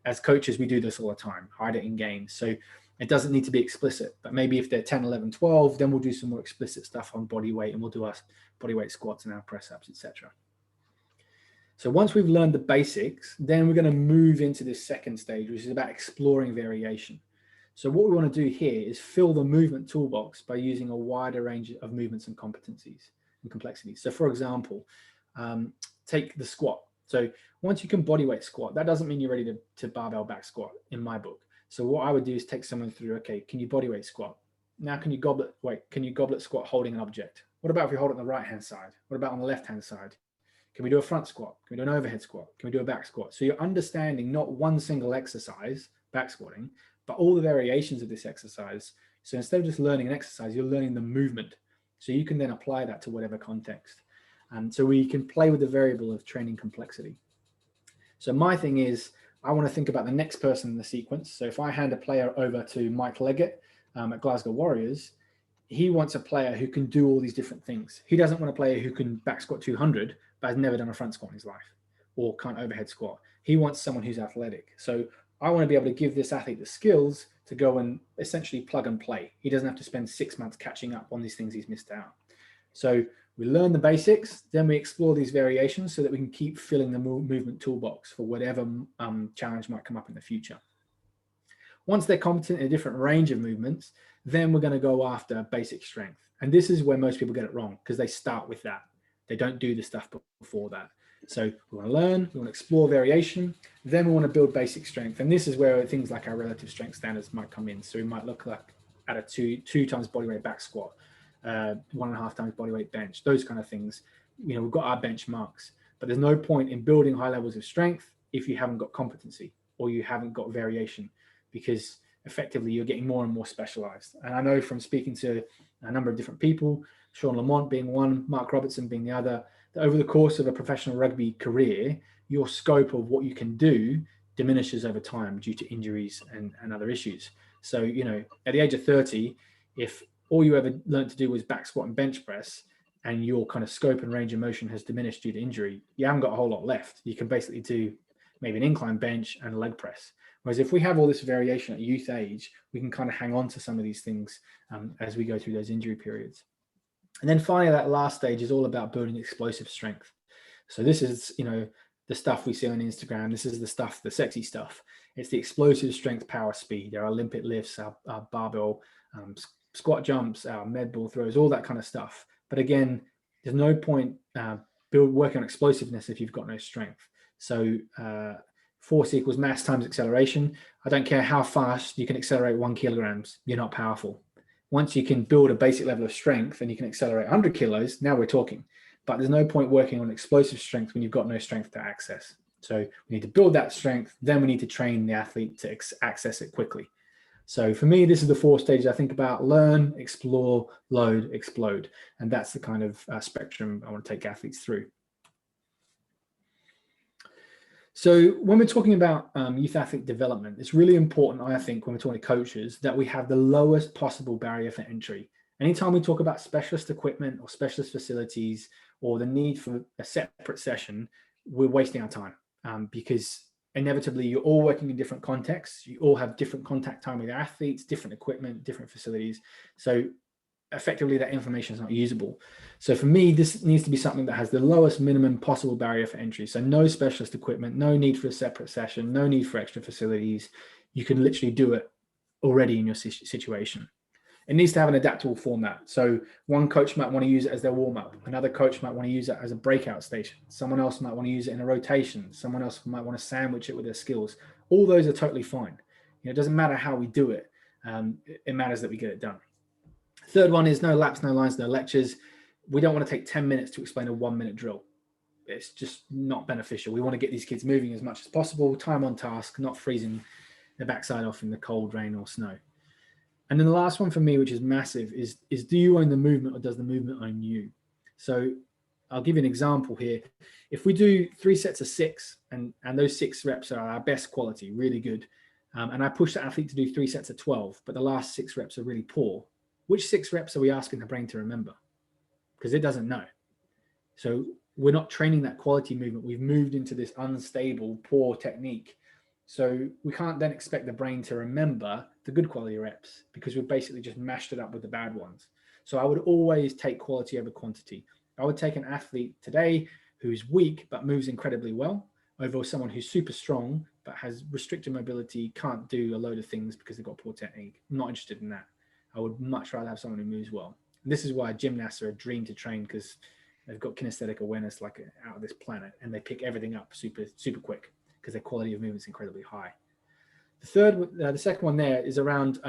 As coaches, we do this all the time, hide it in games. So it doesn't need to be explicit, but maybe if they're 10, 11, 12, then we'll do some more explicit stuff on body weight, and we'll do our body weight squats and our press ups, etc. So once we've learned the basics, then we're going to move into this second stage, which is about exploring variation. So what we want to do here is fill the movement toolbox by using a wider range of movements and competencies and complexities. So for example, take the squat. So once you can bodyweight squat, that doesn't mean you're ready to barbell back squat in my book. So what I would do is take someone through, okay, can you bodyweight squat? Now can you goblet squat holding an object? What about if we hold it on the right-hand side? What about on the left-hand side? Can we do a front squat? Can we do an overhead squat? Can we do a back squat? So you're understanding not one single exercise, back squatting, but all the variations of this exercise. So instead of just learning an exercise, you're learning the movement. So you can then apply that to whatever context. And so we can play with the variable of training complexity. So my thing is, I want to think about the next person in the sequence. So if I hand a player over to Mike Leggett at Glasgow Warriors, he wants a player who can do all these different things. He doesn't want a player who can back squat 200 but has never done a front squat in his life or can't overhead squat. He wants someone who's athletic. So I want to be able to give this athlete the skills to go and essentially plug and play. He doesn't have to spend 6 months catching up on these things he's missed out. So we learn the basics, then we explore these variations so that we can keep filling the movement toolbox for whatever challenge might come up in the future. Once they're competent in a different range of movements, then we're going to go after basic strength. And this is where most people get it wrong, because they start with that. They don't do the stuff before that. So we want to learn, we want to explore variation, then we want to build basic strength. And this is where things like our relative strength standards might come in. So we might look like at a two times body weight back squat, 1.5 times body weight bench, those kind of things. We've got our benchmarks, but there's no point in building high levels of strength if you haven't got competency or you haven't got variation, because effectively you're getting more and more specialized. And I know from speaking to a number of different people, Sean Lamont being one, Mark Robertson being the other, that over the course of a professional rugby career, your scope of what you can do diminishes over time due to injuries and other issues. So, at the age of 30, if all you ever learned to do was back squat and bench press, and your kind of scope and range of motion has diminished due to injury, you haven't got a whole lot left. You can basically do maybe an incline bench and a leg press. Whereas if we have all this variation at youth age, we can kind of hang on to some of these things as we go through those injury periods. And then finally, that last stage is all about building explosive strength. So this is, the stuff we see on Instagram. This is the stuff, the sexy stuff. It's the explosive strength, power, speed, our Olympic lifts, our barbell, squat jumps, our med ball throws, all that kind of stuff. But again, there's no point working on explosiveness if you've got no strength. So force equals mass times acceleration. I don't care how fast you can accelerate 1 kilograms, you're not powerful. Once you can build a basic level of strength and you can accelerate 100 kilos, now we're talking. But there's no point working on explosive strength when you've got no strength to access. So we need to build that strength, then we need to train the athlete to access it quickly. So for me, this is the 4 stages I think about: learn, explore, load, explode. And that's the kind of spectrum I want to take athletes through. So when we're talking about youth athlete development, it's really important, I think, when we're talking to coaches, that we have the lowest possible barrier for entry. Anytime we talk about specialist equipment or specialist facilities or the need for a separate session, we're wasting our time because inevitably you're all working in different contexts. You all have different contact time with athletes, different equipment, different facilities. So effectively that information is not usable. So for me, this needs to be something that has the lowest minimum possible barrier for entry. So no specialist equipment, no need for a separate session, no need for extra facilities. You can literally do it already in your situation. It needs to have an adaptable format. So one coach might want to use it as their warm-up. Another coach might want to use it as a breakout station. Someone else might want to use it in a rotation. Someone else might want to sandwich it with their skills. All those are totally fine. It doesn't matter how we do it. It matters that we get it done. Third one is no laps, no lines, no lectures. We don't want to take 10 minutes to explain a 1-minute drill. It's just not beneficial. We want to get these kids moving as much as possible, time on task, not freezing their backside off in the cold, rain or snow. And then the last one for me, which is massive, is do you own the movement or does the movement own you? So I'll give you an example here. If we do 3 sets of 6 and those 6 reps are our best quality, really good, and I push the athlete to do 3 sets of 12, but the last 6 reps are really poor, which 6 reps are we asking the brain to remember? Because it doesn't know. So we're not training that quality movement. We've moved into this unstable, poor technique. So we can't then expect the brain to remember the good quality reps because we've basically just mashed it up with the bad ones. So I would always take quality over quantity. I would take an athlete today who's weak but moves incredibly well over someone who's super strong but has restricted mobility, can't do a load of things because they've got poor technique. I'm not interested in that. I would much rather have someone who moves well. And this is why gymnasts are a dream to train, because they've got kinesthetic awareness like out of this planet, and they pick everything up super quick because their quality of movement is incredibly high. The second one there is around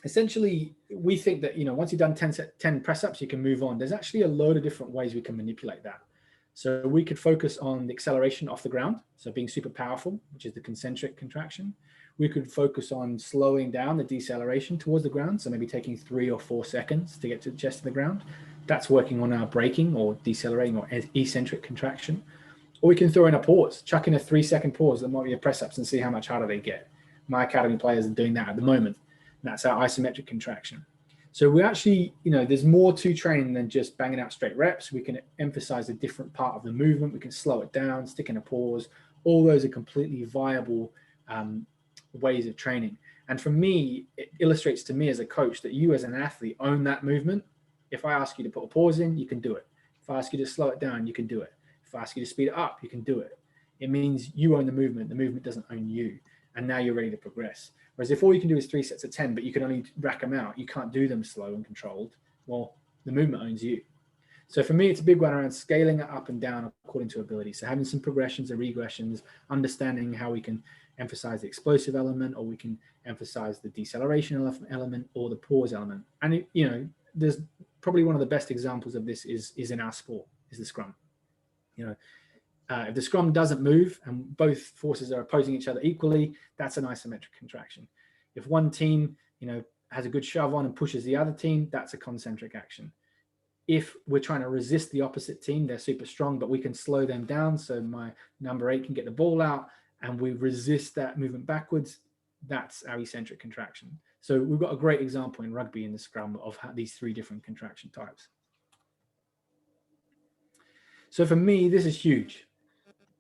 essentially we think that once you've done 10 press ups, you can move on. There's actually a load of different ways we can manipulate that. So we could focus on the acceleration off the ground, so being super powerful, which is the concentric contraction. We could focus on slowing down the deceleration towards the ground, so maybe taking 3 or 4 seconds to get to the chest of the ground. That's working on our braking or decelerating or eccentric contraction. Or we can throw in a pause, chuck in a 3-second pause that might be a press ups and see how much harder they get. My academy players are doing that at the moment. That's our isometric contraction. So we actually, there's more to training than just banging out straight reps. We can emphasize a different part of the movement. We can slow it down, stick in a pause. All those are completely viable ways of training. And for me, it illustrates to me as a coach that you as an athlete own that movement. If I ask you to put a pause in, you can do it. If I ask you to slow it down, you can do it. If I ask you to speed it up, you can do it. It means you own the movement doesn't own you. And now you're ready to progress. Whereas if all you can do is 3 sets of 10, but you can only rack them out, you can't do them slow and controlled, well, the movement owns you. So for me, it's a big one around scaling it up and down according to ability. So having some progressions and regressions, understanding how we can emphasize the explosive element, or we can emphasize the deceleration element or the pause element. And, there's probably one of the best examples of this is in our sport, is the scrum. If the scrum doesn't move and both forces are opposing each other equally, that's an isometric contraction. If one team, has a good shove on and pushes the other team, that's a concentric action. If we're trying to resist the opposite team, they're super strong, but we can slow them down. So my number 8 can get the ball out and we resist that movement backwards. That's our eccentric contraction. So we've got a great example in rugby in the scrum of these 3 different contraction types. So for me, this is huge.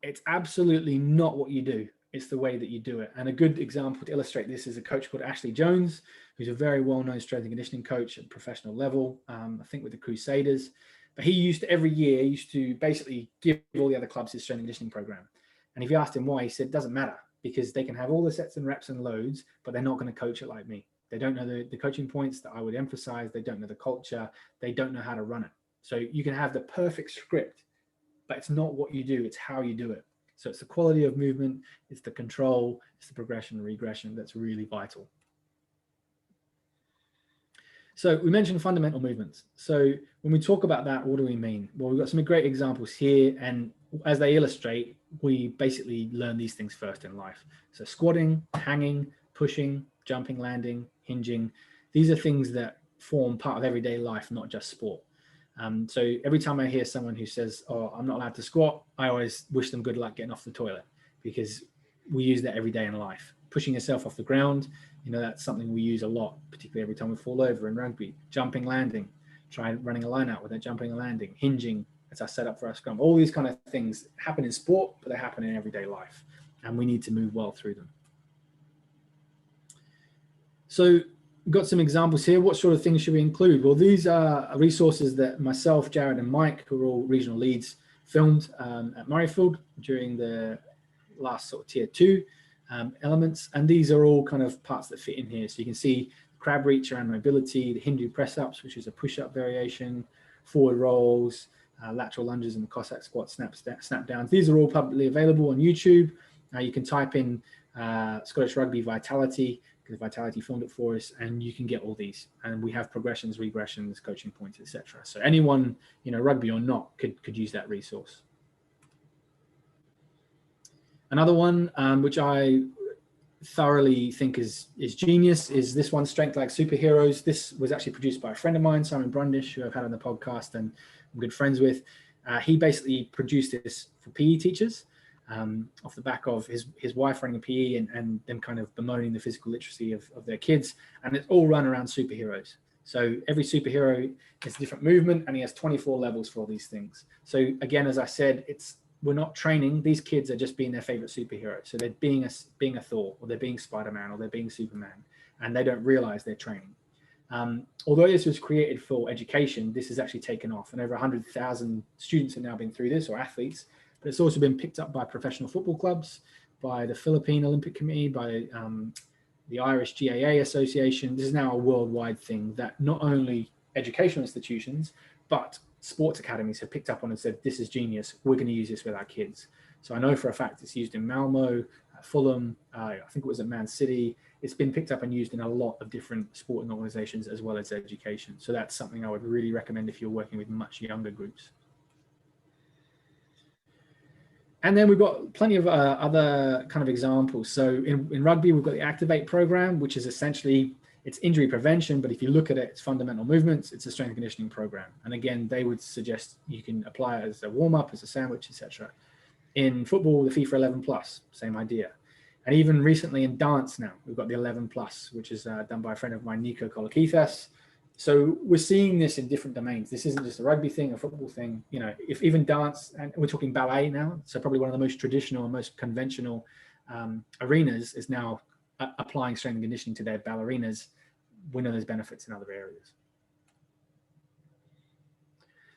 It's absolutely not what you do. It's the way that you do it. And a good example to illustrate this is a coach called Ashley Jones, who's a very well-known strength and conditioning coach at professional level, I think with the Crusaders. But he every year used to basically give all the other clubs his strength and conditioning program. And if you asked him why, he said, it doesn't matter, because they can have all the sets and reps and loads, but they're not going to coach it like me. They don't know the coaching points that I would emphasize. They don't know the culture. They don't know how to run it. So you can have the perfect script, but it's not what you do, it's how you do it. So it's the quality of movement, it's the control, it's the progression and regression that's really vital. So we mentioned fundamental movements. So when we talk about that, what do we mean? Well, we've got some great examples here, and as they illustrate, we basically learn these things first in life. So squatting, hanging, pushing, jumping, landing, hinging, these are things that form part of everyday life, not just sport. So every time I hear someone who says, oh, I'm not allowed to squat, I always wish them good luck getting off the toilet, because we use that every day in life. Pushing yourself off the ground, that's something we use a lot, particularly every time we fall over in rugby. Jumping, landing, try running a line out without jumping and landing. Hinging, that's our setup for our scrum. All these kind of things happen in sport, but they happen in everyday life, and we need to move well through them. So we've got some examples here. What sort of things should we include? Well, these are resources that myself, Jared, and Mike, who are all regional leads, filmed at Murrayfield during the last sort of tier 2 elements. And these are all kind of parts that fit in here. So you can see crab reach around mobility, the Hindu press ups, which is a push up variation, forward rolls, lateral lunges, and the Cossack squat snap downs. These are all publicly available on YouTube. You can type in Scottish Rugby Vitality, because Vitality filmed it for us, and you can get all these. And we have progressions, regressions, coaching points, etc. So anyone, rugby or not, could use that resource. Another one, which I thoroughly think is genius, is this one, Strength Like Superheroes. This was actually produced by a friend of mine, Simon Brundish, who I've had on the podcast and I'm good friends with. He basically produced this for PE teachers, off the back of his wife running a PE and them kind of bemoaning the physical literacy of their kids. And it's all run around superheroes. So every superhero is a different movement, and he has 24 levels for all these things. So again, as I said, we're not training. These kids are just being their favorite superhero. So they're being a Thor, or they're being Spider-Man, or they're being Superman, and they don't realize they're training. Although this was created for education, this has actually taken off, and over 100,000 students have now been through this, or athletes. But it's also been picked up by professional football clubs, by the Philippine Olympic Committee, by the Irish GAA Association. This is now a worldwide thing that not only educational institutions, but sports academies have picked up on and said, this is genius, we're going to use this with our kids. So I know for a fact it's used in Malmo, Fulham, I think it was at Man City. It's been picked up and used in a lot of different sporting organizations as well as education. So that's something I would really recommend if you're working with much younger groups. And then we've got plenty of other kind of examples. So in rugby, we've got the Activate program, which is essentially, it's injury prevention, but if you look at it, it's fundamental movements, it's a strength and conditioning program. And again, they would suggest you can apply it as a warm-up, as a sandwich, etc. In football, the FIFA 11 plus, same idea. And even recently in dance now, we've got the 11 plus, which is done by a friend of mine, Nico Kolokithas. So we're seeing this in different domains. This isn't just a rugby thing, a football thing. You know, if even dance, and we're talking ballet now, so probably one of the most traditional and most conventional arenas is now applying strength and conditioning to their ballerinas. We know there's benefits in other areas.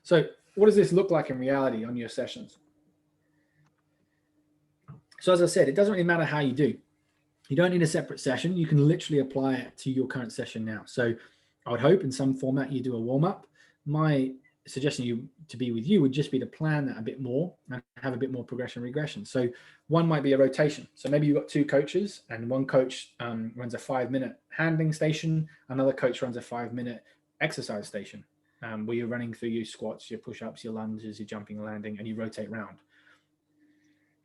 So what does this look like in reality on your sessions? So as I said, it doesn't really matter how you do. You don't need a separate session. You can literally apply it to your current session now. So I would hope in some format you do a warm-up. My suggestion to be with you would just be to plan that a bit more and have a bit more progression regression. So one might be a rotation. So maybe you've got two coaches and one coach runs a 5-minute handling station. Another coach runs a 5-minute exercise station where you're running through your squats, your push-ups, your lunges, your jumping and landing, and you rotate round.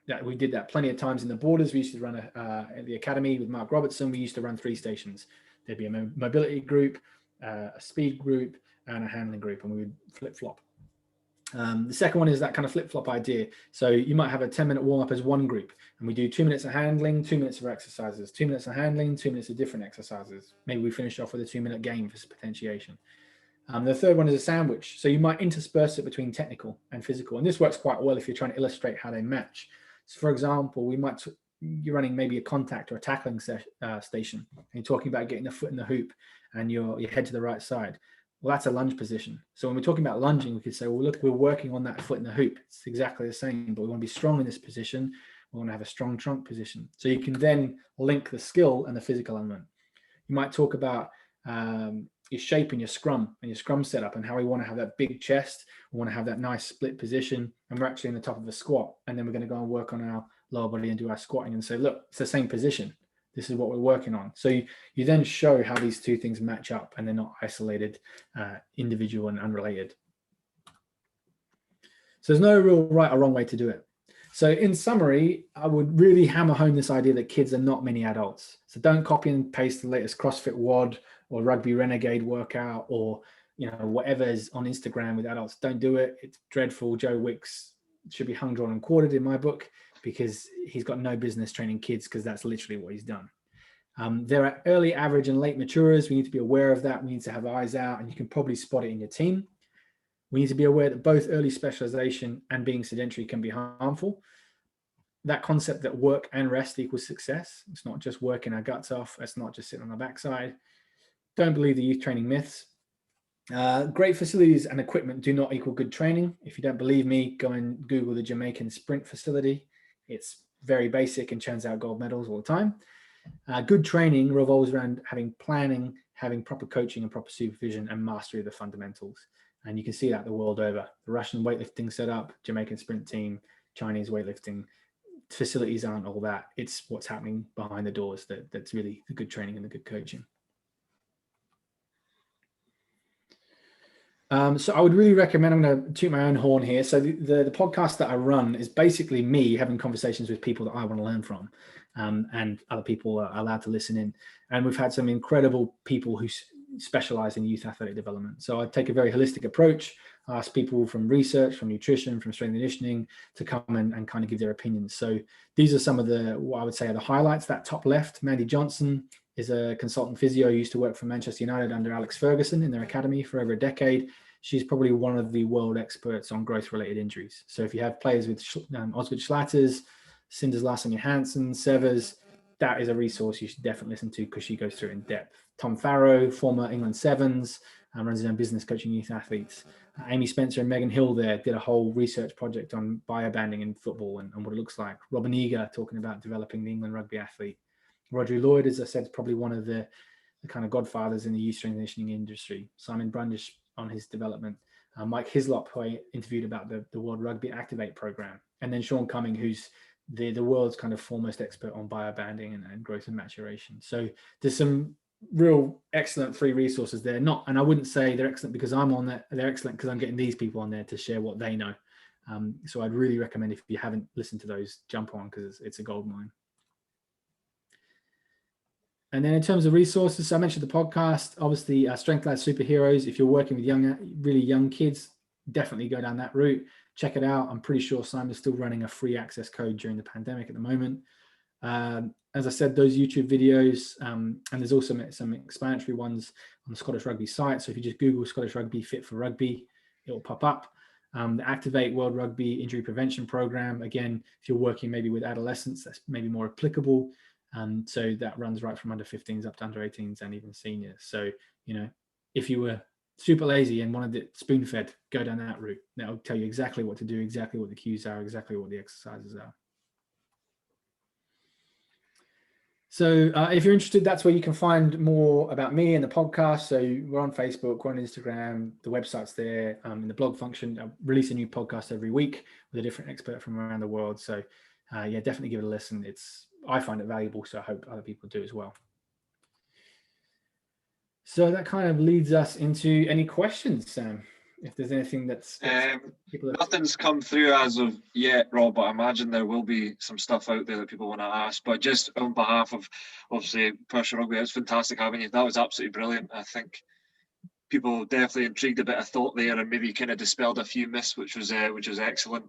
That we did that plenty of times in the borders. We used to run at the academy with Mark Robertson. We used to run 3 stations. There'd be a mobility group, a speed group, and a handling group, and we would flip-flop. The second one is that kind of flip-flop idea. So you might have a 10-minute warm-up as one group, and we do 2 minutes of handling, 2 minutes of exercises, 2 minutes of handling, 2 minutes of different exercises. Maybe we finish off with a 2-minute game for potentiation. The third one is a sandwich. So you might intersperse it between technical and physical, and this works quite well if you're trying to illustrate how they match. So for example, you're running maybe a contact or a tackling station, and you're talking about getting the foot in the hoop and your head to the right side. Well, that's a lunge position. So when we're talking about lunging, we could say, well, look, we're working on that foot in the hoop. It's exactly the same, but we want to be strong in this position. We want to have a strong trunk position. So you can then link the skill and the physical element. You might talk about your shape and your scrum setup and how we want to have that big chest. We want to have that nice split position, and we're actually in the top of a squat. And then we're going to go and work on our lower body and do our squatting and say, look, it's the same position. This is what we're working on. So you then show how these two things match up and they're not isolated, individual and unrelated. So there's no real right or wrong way to do it. So in summary, I would really hammer home this idea that kids are not mini adults. So don't copy and paste the latest CrossFit WOD or Rugby Renegade workout or whatever is on Instagram with adults. Don't do it. It's dreadful. Joe Wicks should be hung, drawn and quartered in my book, because he's got no business training kids, because that's literally what he's done. There are early, average and late maturers. We need to be aware of that. We need to have eyes out, and you can probably spot it in your team. We need to be aware that both early specialization and being sedentary can be harmful. That concept that work and rest equals success. It's not just working our guts off. It's not just sitting on the backside. Don't believe the youth training myths. Great facilities and equipment do not equal good training. If you don't believe me, go and Google the Jamaican Sprint facility. It's very basic and churns out gold medals all the time. Good training revolves around having planning, having proper coaching and proper supervision, and mastery of the fundamentals. And you can see that the world over. The Russian weightlifting setup, Jamaican sprint team, Chinese weightlifting facilities aren't all that. It's what's happening behind the doors that's really the good training and the good coaching. So I would really recommend, I'm going to toot my own horn here. So the podcast that I run is basically me having conversations with people that I want to learn from, and other people are allowed to listen in. And we've had some incredible people who specialize in youth athletic development. So I take a very holistic approach. I ask people from research, from nutrition, from strength and conditioning to come and kind of give their opinions. So these are some of what I would say are the highlights. That top left, Mandy Johnson is a consultant physio who used to work for Manchester United under Alex Ferguson in their academy for over a decade. She's probably one of the world experts on growth-related injuries. So if you have players with Osgood Schlatters, Cinders Larsen Johansson, Severs, that is a resource you should definitely listen to, because she goes through it in depth. Tom Farrow, former England Sevens, runs his own business coaching youth athletes. Amy Spencer and Megan Hill there did a whole research project on biobanding in football and what it looks like. Robin Eager talking about developing the England rugby athlete. Roger Lloyd, as I said, is probably one of the kind of godfathers in the youth strength and conditioning industry. Simon Brundish on his development. Mike Hislop, who I interviewed about the World Rugby Activate program. And then Sean Cumming, who's the world's kind of foremost expert on biobanding and growth and maturation. So there's some real excellent free resources there. And I wouldn't say they're excellent because I'm on that. They're excellent because I'm getting these people on there to share what they know. So I'd really recommend, if you haven't listened to those, jump on, because it's a goldmine. And then in terms of resources, so I mentioned the podcast, obviously Strength Lab Superheroes. If you're working with really young kids, definitely go down that route. Check it out. I'm pretty sure Simon's still running a free access code during the pandemic at the moment. As I said, those YouTube videos, and there's also some explanatory ones on the Scottish Rugby site. So if you just Google Scottish Rugby Fit for Rugby, it will pop up. The Activate World Rugby Injury Prevention Program, again, if you're working maybe with adolescents, that's maybe more applicable. So that runs right from under 15s up to under 18s and even seniors. So, if you were super lazy and wanted it spoon fed, go down that route. That'll tell you exactly what to do, exactly what the cues are, exactly what the exercises are. So if you're interested, that's where you can find more about me and the podcast. So we're on Facebook, we're on Instagram, the website's there, in the blog function. I release a new podcast every week with a different expert from around the world. So yeah, definitely give it a listen. I find it valuable, so I hope other people do as well. So that kind of leads us into any questions, Sam. If there's anything that's nothing's come through as of yet, Rob, but I imagine there will be some stuff out there that people want to ask. But just on behalf of, obviously, Perthshire Rugby, it's fantastic having you. That was absolutely brilliant. I think people definitely intrigued a bit of thought there, and maybe kind of dispelled a few myths, which was excellent.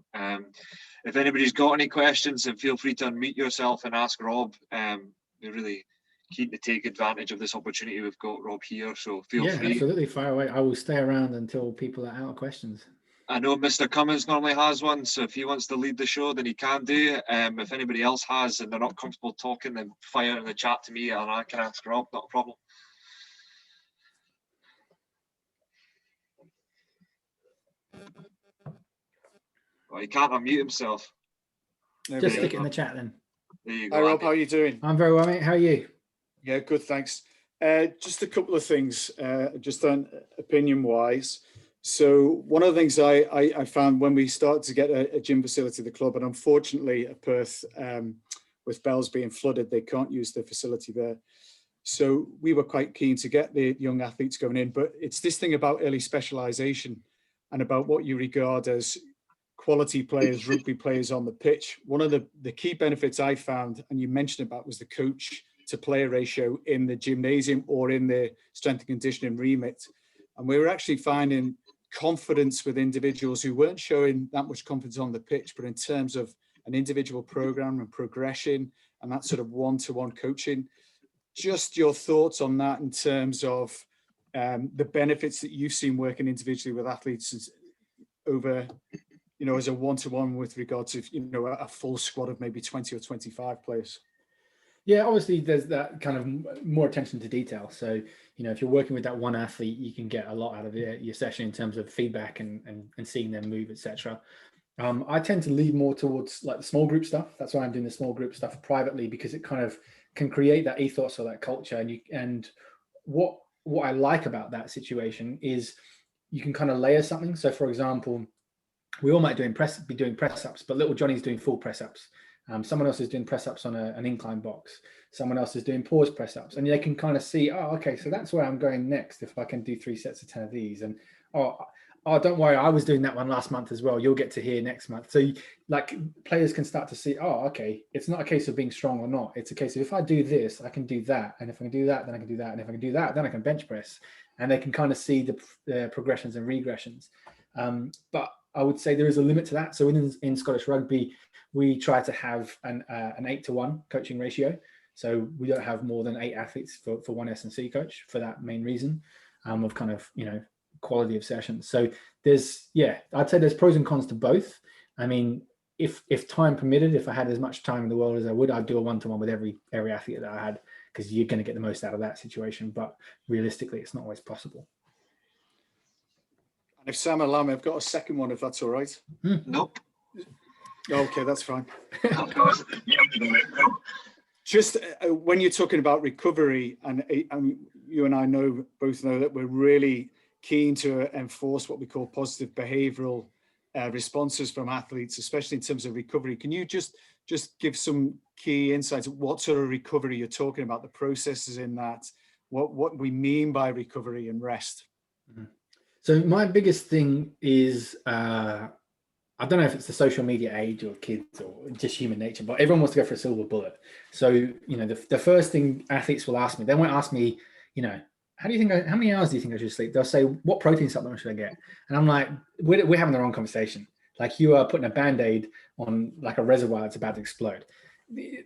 If anybody's got any questions, then feel free to unmute yourself and ask Rob. We're really keen to take advantage of this opportunity we've got, Rob, here, so feel free. Yeah, absolutely, fire away. I will stay around until people are out of questions. I know Mr. Cummins normally has one, so if he wants to lead the show, then he can do. If anybody else has and they're not comfortable talking, then fire in the chat to me and I can ask Rob, not a problem. Well, he can't unmute himself. Just stick it in the chat then. There you go. Hi Rob, how are you doing? I'm very well, mate. How are you? Yeah, good, thanks. Just a couple of things, just on opinion-wise. So one of the things I found when we started to get a gym facility at the club, and unfortunately at Perth, with Bells being flooded, they can't use the facility there. So we were quite keen to get the young athletes going in, but it's this thing about early specialisation and about what you regard as quality players, rugby players on the pitch. One of the key benefits I found, and you mentioned about, was the coach to player ratio in the gymnasium or in the strength and conditioning remit. And we were actually finding confidence with individuals who weren't showing that much confidence on the pitch, but in terms of an individual program and progression and that sort of one-to-one coaching. Just your thoughts on that in terms of the benefits that you've seen working individually with athletes over, as a one-to-one with regard to, a full squad of maybe 20 or 25 players. Yeah, obviously there's that kind of more attention to detail. So, if you're working with that one athlete, you can get a lot out of your session in terms of feedback and seeing them move, etc. I tend to lead more towards like the small group stuff. That's why I'm doing the small group stuff privately, because it kind of can create that ethos or that culture. And what I like about that situation is you can kind of layer something. So for example, we all might be doing press ups, but little Johnny's doing full press ups. Someone else is doing press ups on an incline box. Someone else is doing pause press ups, and they can kind of see, oh, okay, so that's where I'm going next if I can do 3 sets of 10 of these. And oh, don't worry, I was doing that one last month as well. You'll get to hear next month. So like players can start to see, oh, okay, it's not a case of being strong or not. It's a case of if I do this, I can do that. And if I can do that, then I can do that. And if I can do that, then I can bench press. And they can kind of see the progressions and regressions. But I would say there is a limit to that. So in Scottish Rugby, we try to have an 8-to-1 coaching ratio. So we don't have more than 8 athletes for one S&C coach for that main reason of kind of, quality of sessions. So I'd say there's pros and cons to both. I mean, if time permitted, if I had as much time in the world as I would, I'd do a one-to-one with every athlete that I had, because you're going to get the most out of that situation. But realistically, it's not always possible. And if Sam allow me, I've got a second one, if that's all right. Nope. Okay, that's fine. Just when you're talking about recovery, and you and I both know that we're really keen to enforce what we call positive behavioural responses from athletes, especially in terms of recovery. Can you just give some key insights of what sort of recovery you're talking about, the processes in that, what we mean by recovery and rest? Mm-hmm. So my biggest thing is, I don't know if it's the social media age or kids or just human nature, but everyone wants to go for a silver bullet. So, the first thing athletes will ask me, they won't ask me, how many hours do you think I should sleep? They'll say, what protein supplement should I get? And I'm like, we're having the wrong conversation. Like, you are putting a Band-Aid on like a reservoir that's about to explode.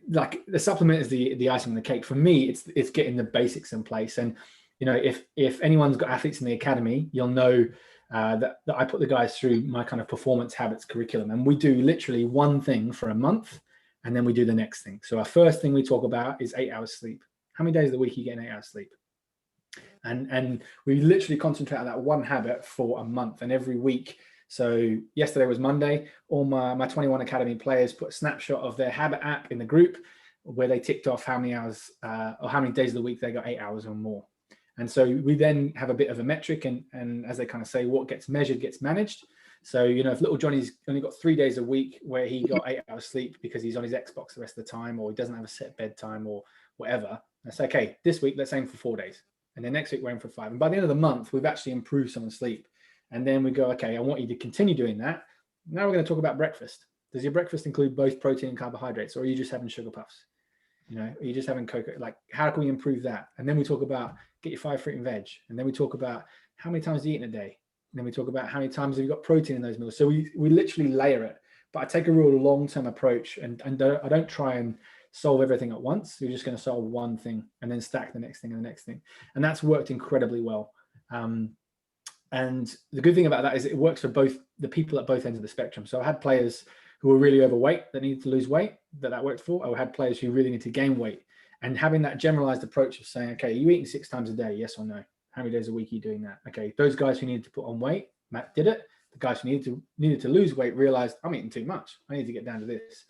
like the supplement is the icing on the cake. For me, it's getting the basics in place. And if anyone's got athletes in the academy, you'll know that I put the guys through my kind of performance habits curriculum, and we do literally one thing for a month, and then we do the next thing. So our first thing we talk about is 8 hours sleep. How many days of the week are you getting 8 hours sleep? And we literally concentrate on that one habit for a month, and every week. So yesterday was Monday. All my 21 Academy players put a snapshot of their habit app in the group where they ticked off how many hours or how many days of the week they got 8 hours or more. And so we then have a bit of a metric, and as they kind of say, what gets measured gets managed. So, if little Johnny's only got 3 days a week where he got 8 hours sleep because he's on his Xbox the rest of the time, or he doesn't have a set bedtime or whatever, I say, okay, this week, let's aim for 4 days. And then next week, we're aiming for 5. And by the end of the month, we've actually improved someone's sleep. And then we go, okay, I want you to continue doing that. Now we're going to talk about breakfast. Does your breakfast include both protein and carbohydrates, or are you just having sugar puffs? Are you just having cocoa? Like, how can we improve that? And then we talk about get your 5 fruit and veg. And then we talk about how many times do you eat in a day? And then we talk about how many times have you got protein in those meals. So we literally layer it. But I take a real long-term approach, and I don't try and solve everything at once. You're just going to solve one thing and then stack the next thing and the next thing. And that's worked incredibly well. And the good thing about that is it works for both the people at both ends of the spectrum. So I had players who were really overweight that needed to lose weight that worked for. I had players who really need to gain weight, and having that generalized approach of saying, okay, you eating 6 times a day, yes or no? How many days a week are you doing that? Okay, those guys who needed to put on weight, Matt did it. The guys who needed to lose weight realized, I'm eating too much. I need to get down to this.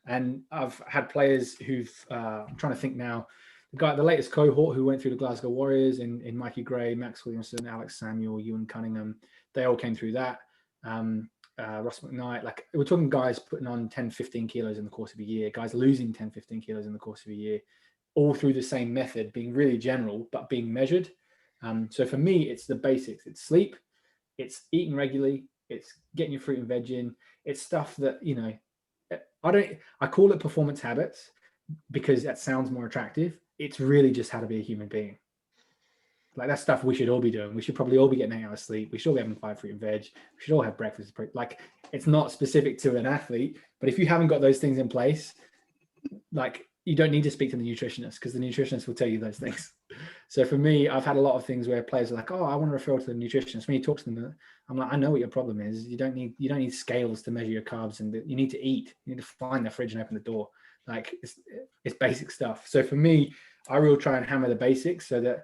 And I've had players who've, I'm trying to think now, the latest cohort who went through the Glasgow Warriors in Mikey Gray, Max Williamson, Alex Samuel, Ewan Cunningham, they all came through that. Ross McKnight, like we're talking guys putting on 10, 15 kilos in the course of a year, guys losing 10, 15 kilos in the course of a year, all through the same method, being really general, but being measured. So for me, it's the basics. It's sleep, it's eating regularly, it's getting your fruit and veg in. It's stuff that, I call it performance habits because that sounds more attractive. It's really just how to be a human being. Like, that's stuff we should all be doing. We should probably all be getting 8 hours sleep. We should all be having 5 fruit and veg. We should all have breakfast. Like, it's not specific to an athlete, but if you haven't got those things in place, like, you don't need to speak to the nutritionist, because the nutritionist will tell you those things. So for me, I've had a lot of things where players are like, oh, I want to refer to the nutritionist. When you talk to them, I'm like, I know what your problem is. You don't need scales to measure your carbs, and you need to eat. You need to find the fridge and open the door. Like, it's basic stuff. So for me, I will try and hammer the basics so that,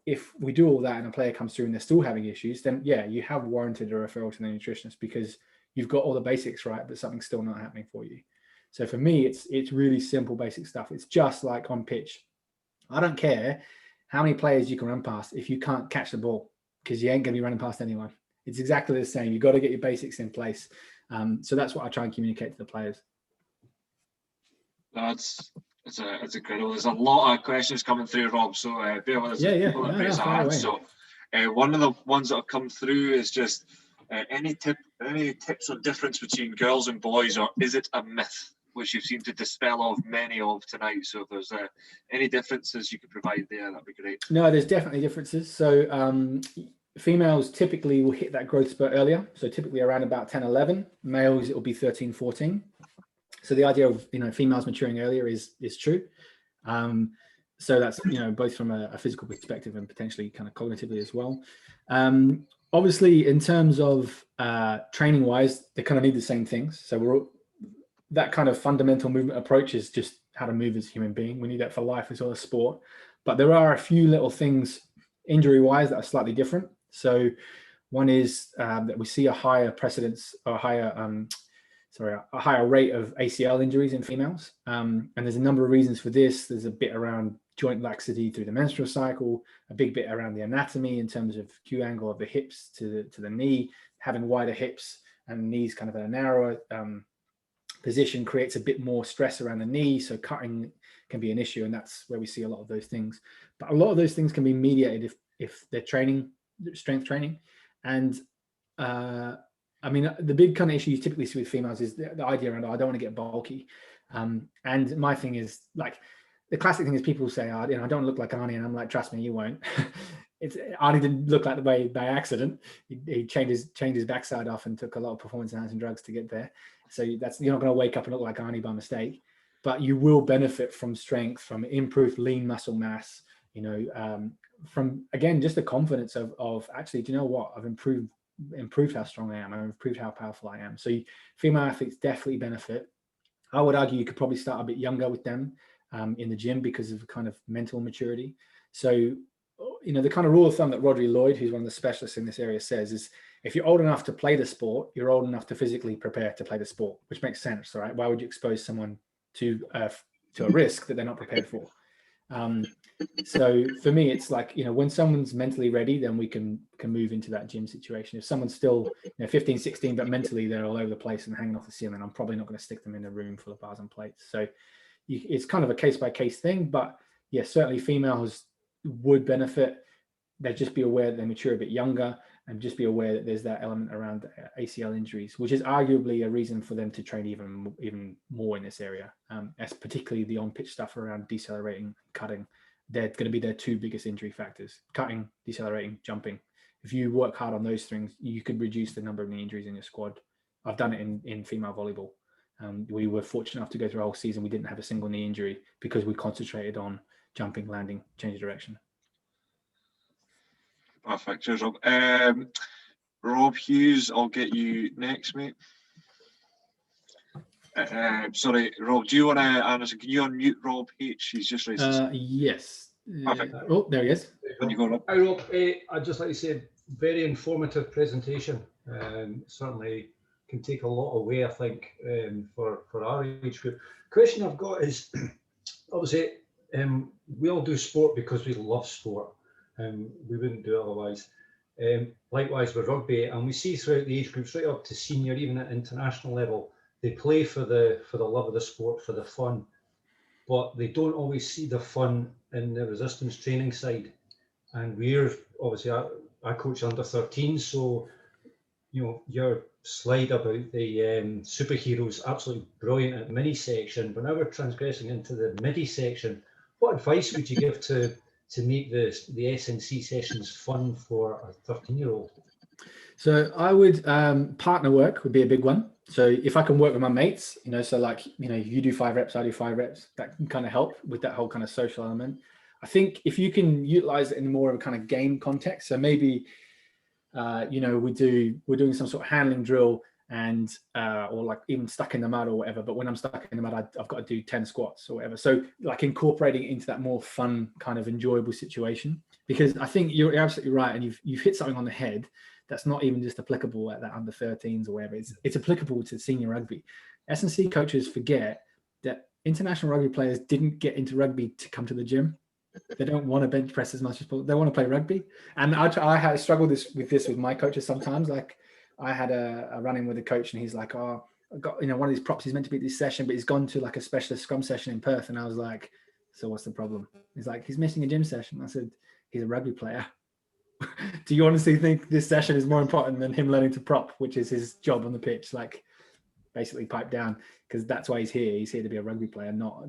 if we do all that and a player comes through and they're still having issues, then yeah, you have warranted a referral to the nutritionist because you've got all the basics right, but something's still not happening for you. So for me, it's really simple, basic stuff. It's just like on pitch. I don't care how many players you can run past if you can't catch the ball, because you ain't going to be running past anyone. It's exactly the same. You've got to get your basics in place. So that's what I try and communicate to the players. It's incredible. There's a lot of questions coming through, Rob, so bear with us. So one of the ones that have come through is just any tips on difference between girls and boys, or is it a myth, which you've seemed to dispel of many of tonight? So if there's any differences you could provide there, that'd be great. No, there's definitely differences. So females typically will hit that growth spurt earlier, so typically around about 10, 11. Males, it will be 13, 14. So the idea of females maturing earlier is true. So that's both from a physical perspective and potentially kind of cognitively as well. Obviously, in terms of training wise, they kind of need the same things. So that kind of fundamental movement approach is just how to move as a human being. We need that for life as well as sport. But there are a few little things injury wise that are slightly different. So one is that we see a higher precedence or a higher rate of ACL injuries in females. And there's a number of reasons for this. There's a bit around joint laxity through the menstrual cycle, a big bit around the anatomy in terms of Q angle of the hips to the knee, having wider hips and knees kind of in a narrower position creates a bit more stress around the knee. So cutting can be an issue, and that's where we see a lot of those things. But a lot of those things can be mediated if they're strength training. And I mean, the big kind of issue you typically see with females is the idea around, I don't want to get bulky. And my thing is, like, the classic thing is people say, I don't look like Arnie. And I'm like, trust me, you won't. Arnie didn't look like the way by accident. He changed his backside off and took a lot of performance enhancing drugs to get there. So you're not going to wake up and look like Arnie by mistake. but you will benefit from strength, from improved lean muscle mass, from, again, just the confidence of actually, do you know what, I've improved how strong I am, I've improved how powerful I am. So female athletes definitely benefit. I would argue you could probably start a bit younger with them in the gym because of kind of mental maturity. So, the kind of rule of thumb that Rodri Lloyd, who's one of the specialists in this area, says is, if you're old enough to play the sport, you're old enough to physically prepare to play the sport, which makes sense, right? Why would you expose someone to a risk that they're not prepared for? So for me, it's like, when someone's mentally ready, then we can move into that gym situation. If someone's still 15, 16, but mentally they're all over the place and hanging off the ceiling, I'm probably not going to stick them in a room full of bars and plates. So it's kind of a case-by-case thing, but yeah, certainly females would benefit. They'd just be aware that they mature a bit younger, and just be aware that there's that element around ACL injuries, which is arguably a reason for them to train even more in this area, as particularly the on-pitch stuff around decelerating, cutting. They're going to be their two biggest injury factors: cutting, decelerating, jumping. If you work hard on those things, you could reduce the number of knee injuries in your squad. I've done it in female volleyball. We were fortunate enough to go through a whole season. We didn't have a single knee injury because we concentrated on jumping, landing, change of direction. Perfect. Cheers, Rob. Rob Hughes, I'll get you next, mate. Sorry, Rob, do you want to answer? Can you unmute Rob H? He's just raised his hand. Yes. Perfect. Oh, there he is. When you go, Rob. Hi, Rob. I'd just like to say, very informative presentation. Certainly can take a lot away, I think, for our age group. Question I've got is, obviously, we all do sport because we love sport. We wouldn't do it otherwise. Likewise with rugby, and we see throughout the age groups, right up to senior, even at international level, they play for the love of the sport, for the fun, but they don't always see the fun in the resistance training side. And we're obviously, I coach under 13, so your slide about the superheroes, absolutely brilliant at mini section, but now we're transgressing into the midi section. What advice would you give to make the SNC sessions fun for a 13-year-old? So I would, partner work would be a big one. So if I can work with my mates, so like, you do 5 reps, I do 5 reps, that can kind of help with that whole kind of social element. I think if you can utilize it in more of a kind of game context, so maybe, we're doing some sort of handling drill and, or like even stuck in the mud or whatever, but when I'm stuck in the mud, I've got to do 10 squats or whatever. So like incorporating it into that more fun kind of enjoyable situation, because I think you're absolutely right. And you've hit something on the head. That's not even just applicable at that under 13s or whatever. It's applicable to senior rugby. S&C coaches forget that international rugby players didn't get into rugby to come to the gym. They don't want to bench press as much as possible. They want to play rugby. And I had struggled with this with my coaches sometimes. Like I had a run-in with a coach and he's like, oh, I got, one of these props, he's meant to be at this session, but he's gone to like a specialist scrum session in Perth. And I was like, so what's the problem? He's like, he's missing a gym session. I said, he's a rugby player. Do you honestly think this session is more important than him learning to prop, which is his job on the pitch? Like basically pipe down, because that's why he's here. He's here to be a rugby player, not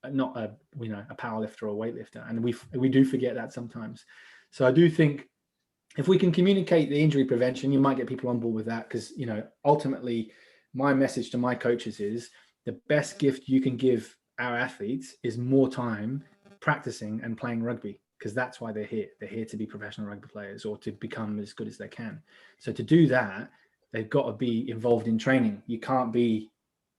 a power lifter or weightlifter. And we do forget that sometimes. So I do think if we can communicate the injury prevention, you might get people on board with that, because ultimately my message to my coaches is the best gift you can give our athletes is more time practicing and playing rugby, because that's why they're here. They're here to be professional rugby players or to become as good as they can. So to do that, they've got to be involved in training. You can't be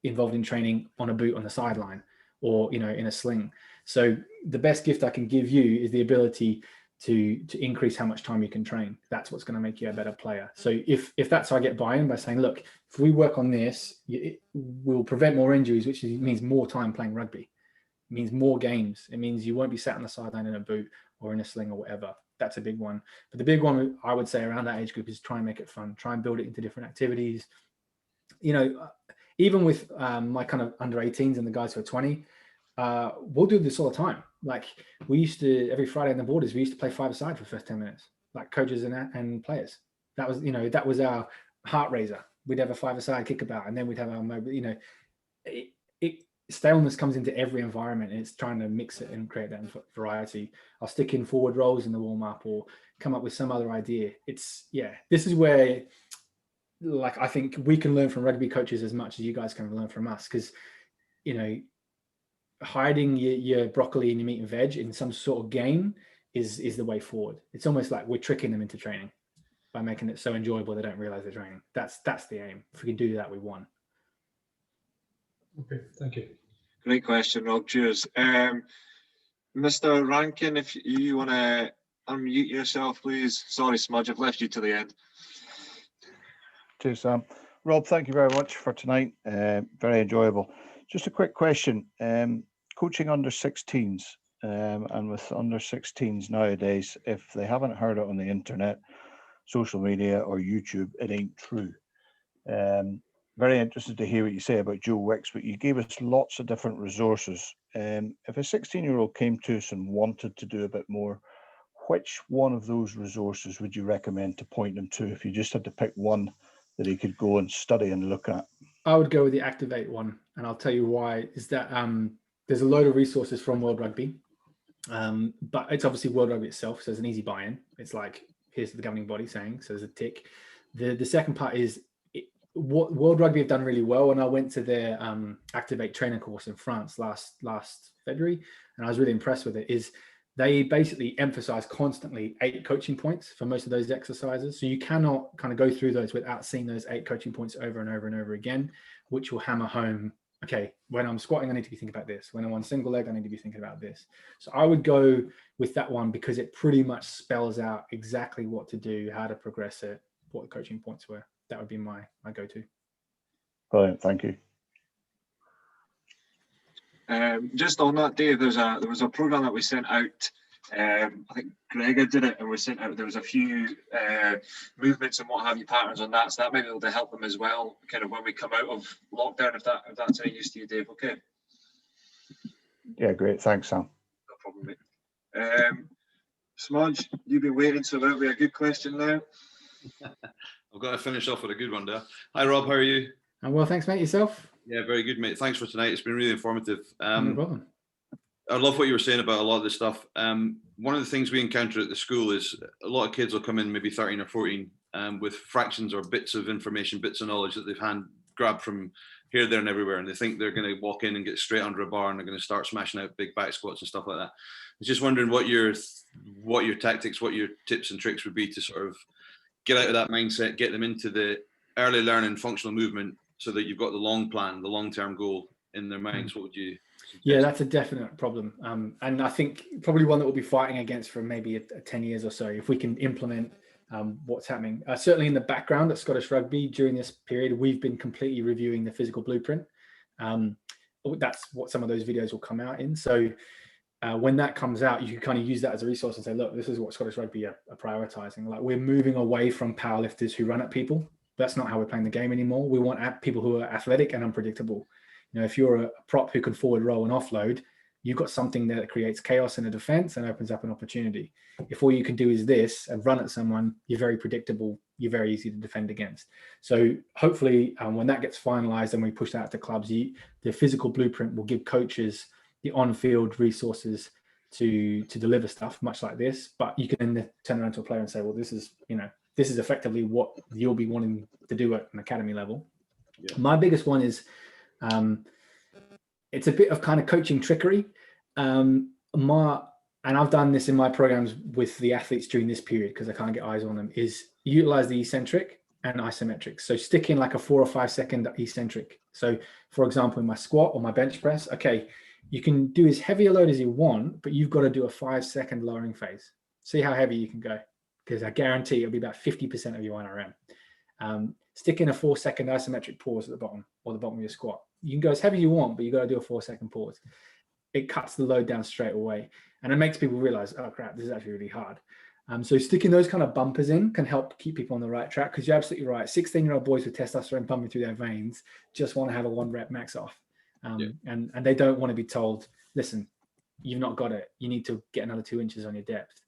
involved in training on a boot on the sideline or in a sling. So the best gift I can give you is the ability to increase how much time you can train. That's what's going to make you a better player. So if that's how I get buy-in, by saying, look, if we work on this, it will prevent more injuries, which means more time playing rugby. It means more games. It means you won't be sat on the sideline in a boot or in a sling or whatever. That's a big one. But the big one I would say around that age group is try and make it fun. Try and build it into different activities. Even with my kind of under 18s and the guys who are 20, we'll do this all the time. Like we used to, every Friday on the borders, we used to play 5-a-side for the first 10 minutes, like coaches and players. That was, that was our heart raiser. We'd have a 5-a-side kickabout, and then we'd have our mobile, staleness comes into every environment, and it's trying to mix it and create that variety. I'll stick in forward rolls in the warm up or come up with some other idea. This is where, like, I think we can learn from rugby coaches as much as you guys can learn from us, because, hiding your broccoli and your meat and veg in some sort of game is the way forward. It's almost like we're tricking them into training by making it so enjoyable they don't realize they're training. That's the aim. If we can do that, we won. Okay, thank you. Great question, Rob. Cheers. Mr. Rankin, if you want to unmute yourself, please. Sorry, Smudge, I've left you to the end. Cheers, Sam. Rob, thank you very much for tonight. Very enjoyable. Just a quick question. Coaching under 16s, and with under 16s nowadays, if they haven't heard it on the internet, social media or YouTube, it ain't true. Very interested to hear what you say about Joe Wicks, but you gave us lots of different resources. If a 16-year-old came to us and wanted to do a bit more, which one of those resources would you recommend to point them to if you just had to pick one that he could go and study and look at? I would go with the Activate one, and I'll tell you why. Is that there's a load of resources from World Rugby, but it's obviously World Rugby itself, so there's an easy buy-in. It's like, here's the governing body saying, so there's a tick. The second part is what World Rugby have done really well, and I went to their Activate training course in France last February, and I was really impressed with it, is they basically emphasize constantly 8 coaching points for most of those exercises. So you cannot kind of go through those without seeing those 8 coaching points over and over and over again, which will hammer home, okay, when I'm squatting, I need to be thinking about this. When I'm on single leg, I need to be thinking about this. So I would go with that one because it pretty much spells out exactly what to do, how to progress it, what the coaching points were. That would be my go-to. Brilliant, thank you. Just on that, Dave, there was a program that we sent out. I think Gregor did it, and we sent out. There was a few movements and what have you, patterns on that. So that may be able to help them as well, kind of when we come out of lockdown. If that's any use to you, Dave. Okay. Yeah, great. Thanks, Sam. No problem, mate. Smudge, you've been waiting, so that'll be a good question now. I've got to finish off with a good one there. Hi, Rob. How are you? And well, thanks, mate. Yourself? Yeah, very good, mate. Thanks for tonight. It's been really informative. No problem. I love what you were saying about a lot of this stuff. One of the things we encounter at the school is a lot of kids will come in maybe 13 or 14 with fractions or bits of information, bits of knowledge that they've grabbed from here, there and everywhere. And they think they're going to walk in and get straight under a bar and they're going to start smashing out big back squats and stuff like that. I was just wondering what your tactics, what your tips and tricks would be to sort of get out of that mindset, get them into the early learning functional movement so that you've got the long plan, the long-term goal in their minds. What would you suggest? Yeah, that's a definite problem. And I think probably one that we'll be fighting against for maybe 10 years or so, if we can implement what's happening. Certainly in the background at Scottish Rugby during this period, we've been completely reviewing the physical blueprint. That's what some of those videos will come out in. So when that comes out, you can kind of use that as a resource and say, look, this is what Scottish Rugby are prioritizing. Like, we're moving away from powerlifters who run at people. That's not how we're playing the game anymore. We want people who are athletic and unpredictable. You know, if you're a prop who can forward roll and offload, you've got something that creates chaos in a defense and opens up an opportunity. If all you can do is this and run at someone, you're very predictable. You're very easy to defend against. So hopefully when that gets finalized and we push that out to clubs, the physical blueprint will give coaches the on-field resources to deliver stuff much like this. But you can then turn around to a player and say, well, this is effectively what you'll be wanting to do at an academy level. Yeah. My biggest one is it's a bit of kind of coaching trickery. And I've done this in my programs with the athletes during this period because I can't get eyes on them, is utilize the eccentric and isometric. So stick in like a 4 or 5 second eccentric. So for example, in my squat or my bench press, okay, you can do as heavy a load as you want, but you've got to do a 5 second lowering phase. See how heavy you can go, because I guarantee it'll be about 50% of your NRM. Stick in a 4 second isometric pause at the bottom or the bottom of your squat. You can go as heavy as you want, but you got to do a 4 second pause. It cuts the load down straight away. And it makes people realize, oh crap, this is actually really hard. So sticking those kind of bumpers in can help keep people on the right track, because you're absolutely right. 16-year-old boys with testosterone pumping through their veins just want to have a 1 rep max off. And they don't want to be told, listen, you've not got it. You need to get another 2 inches on your depth.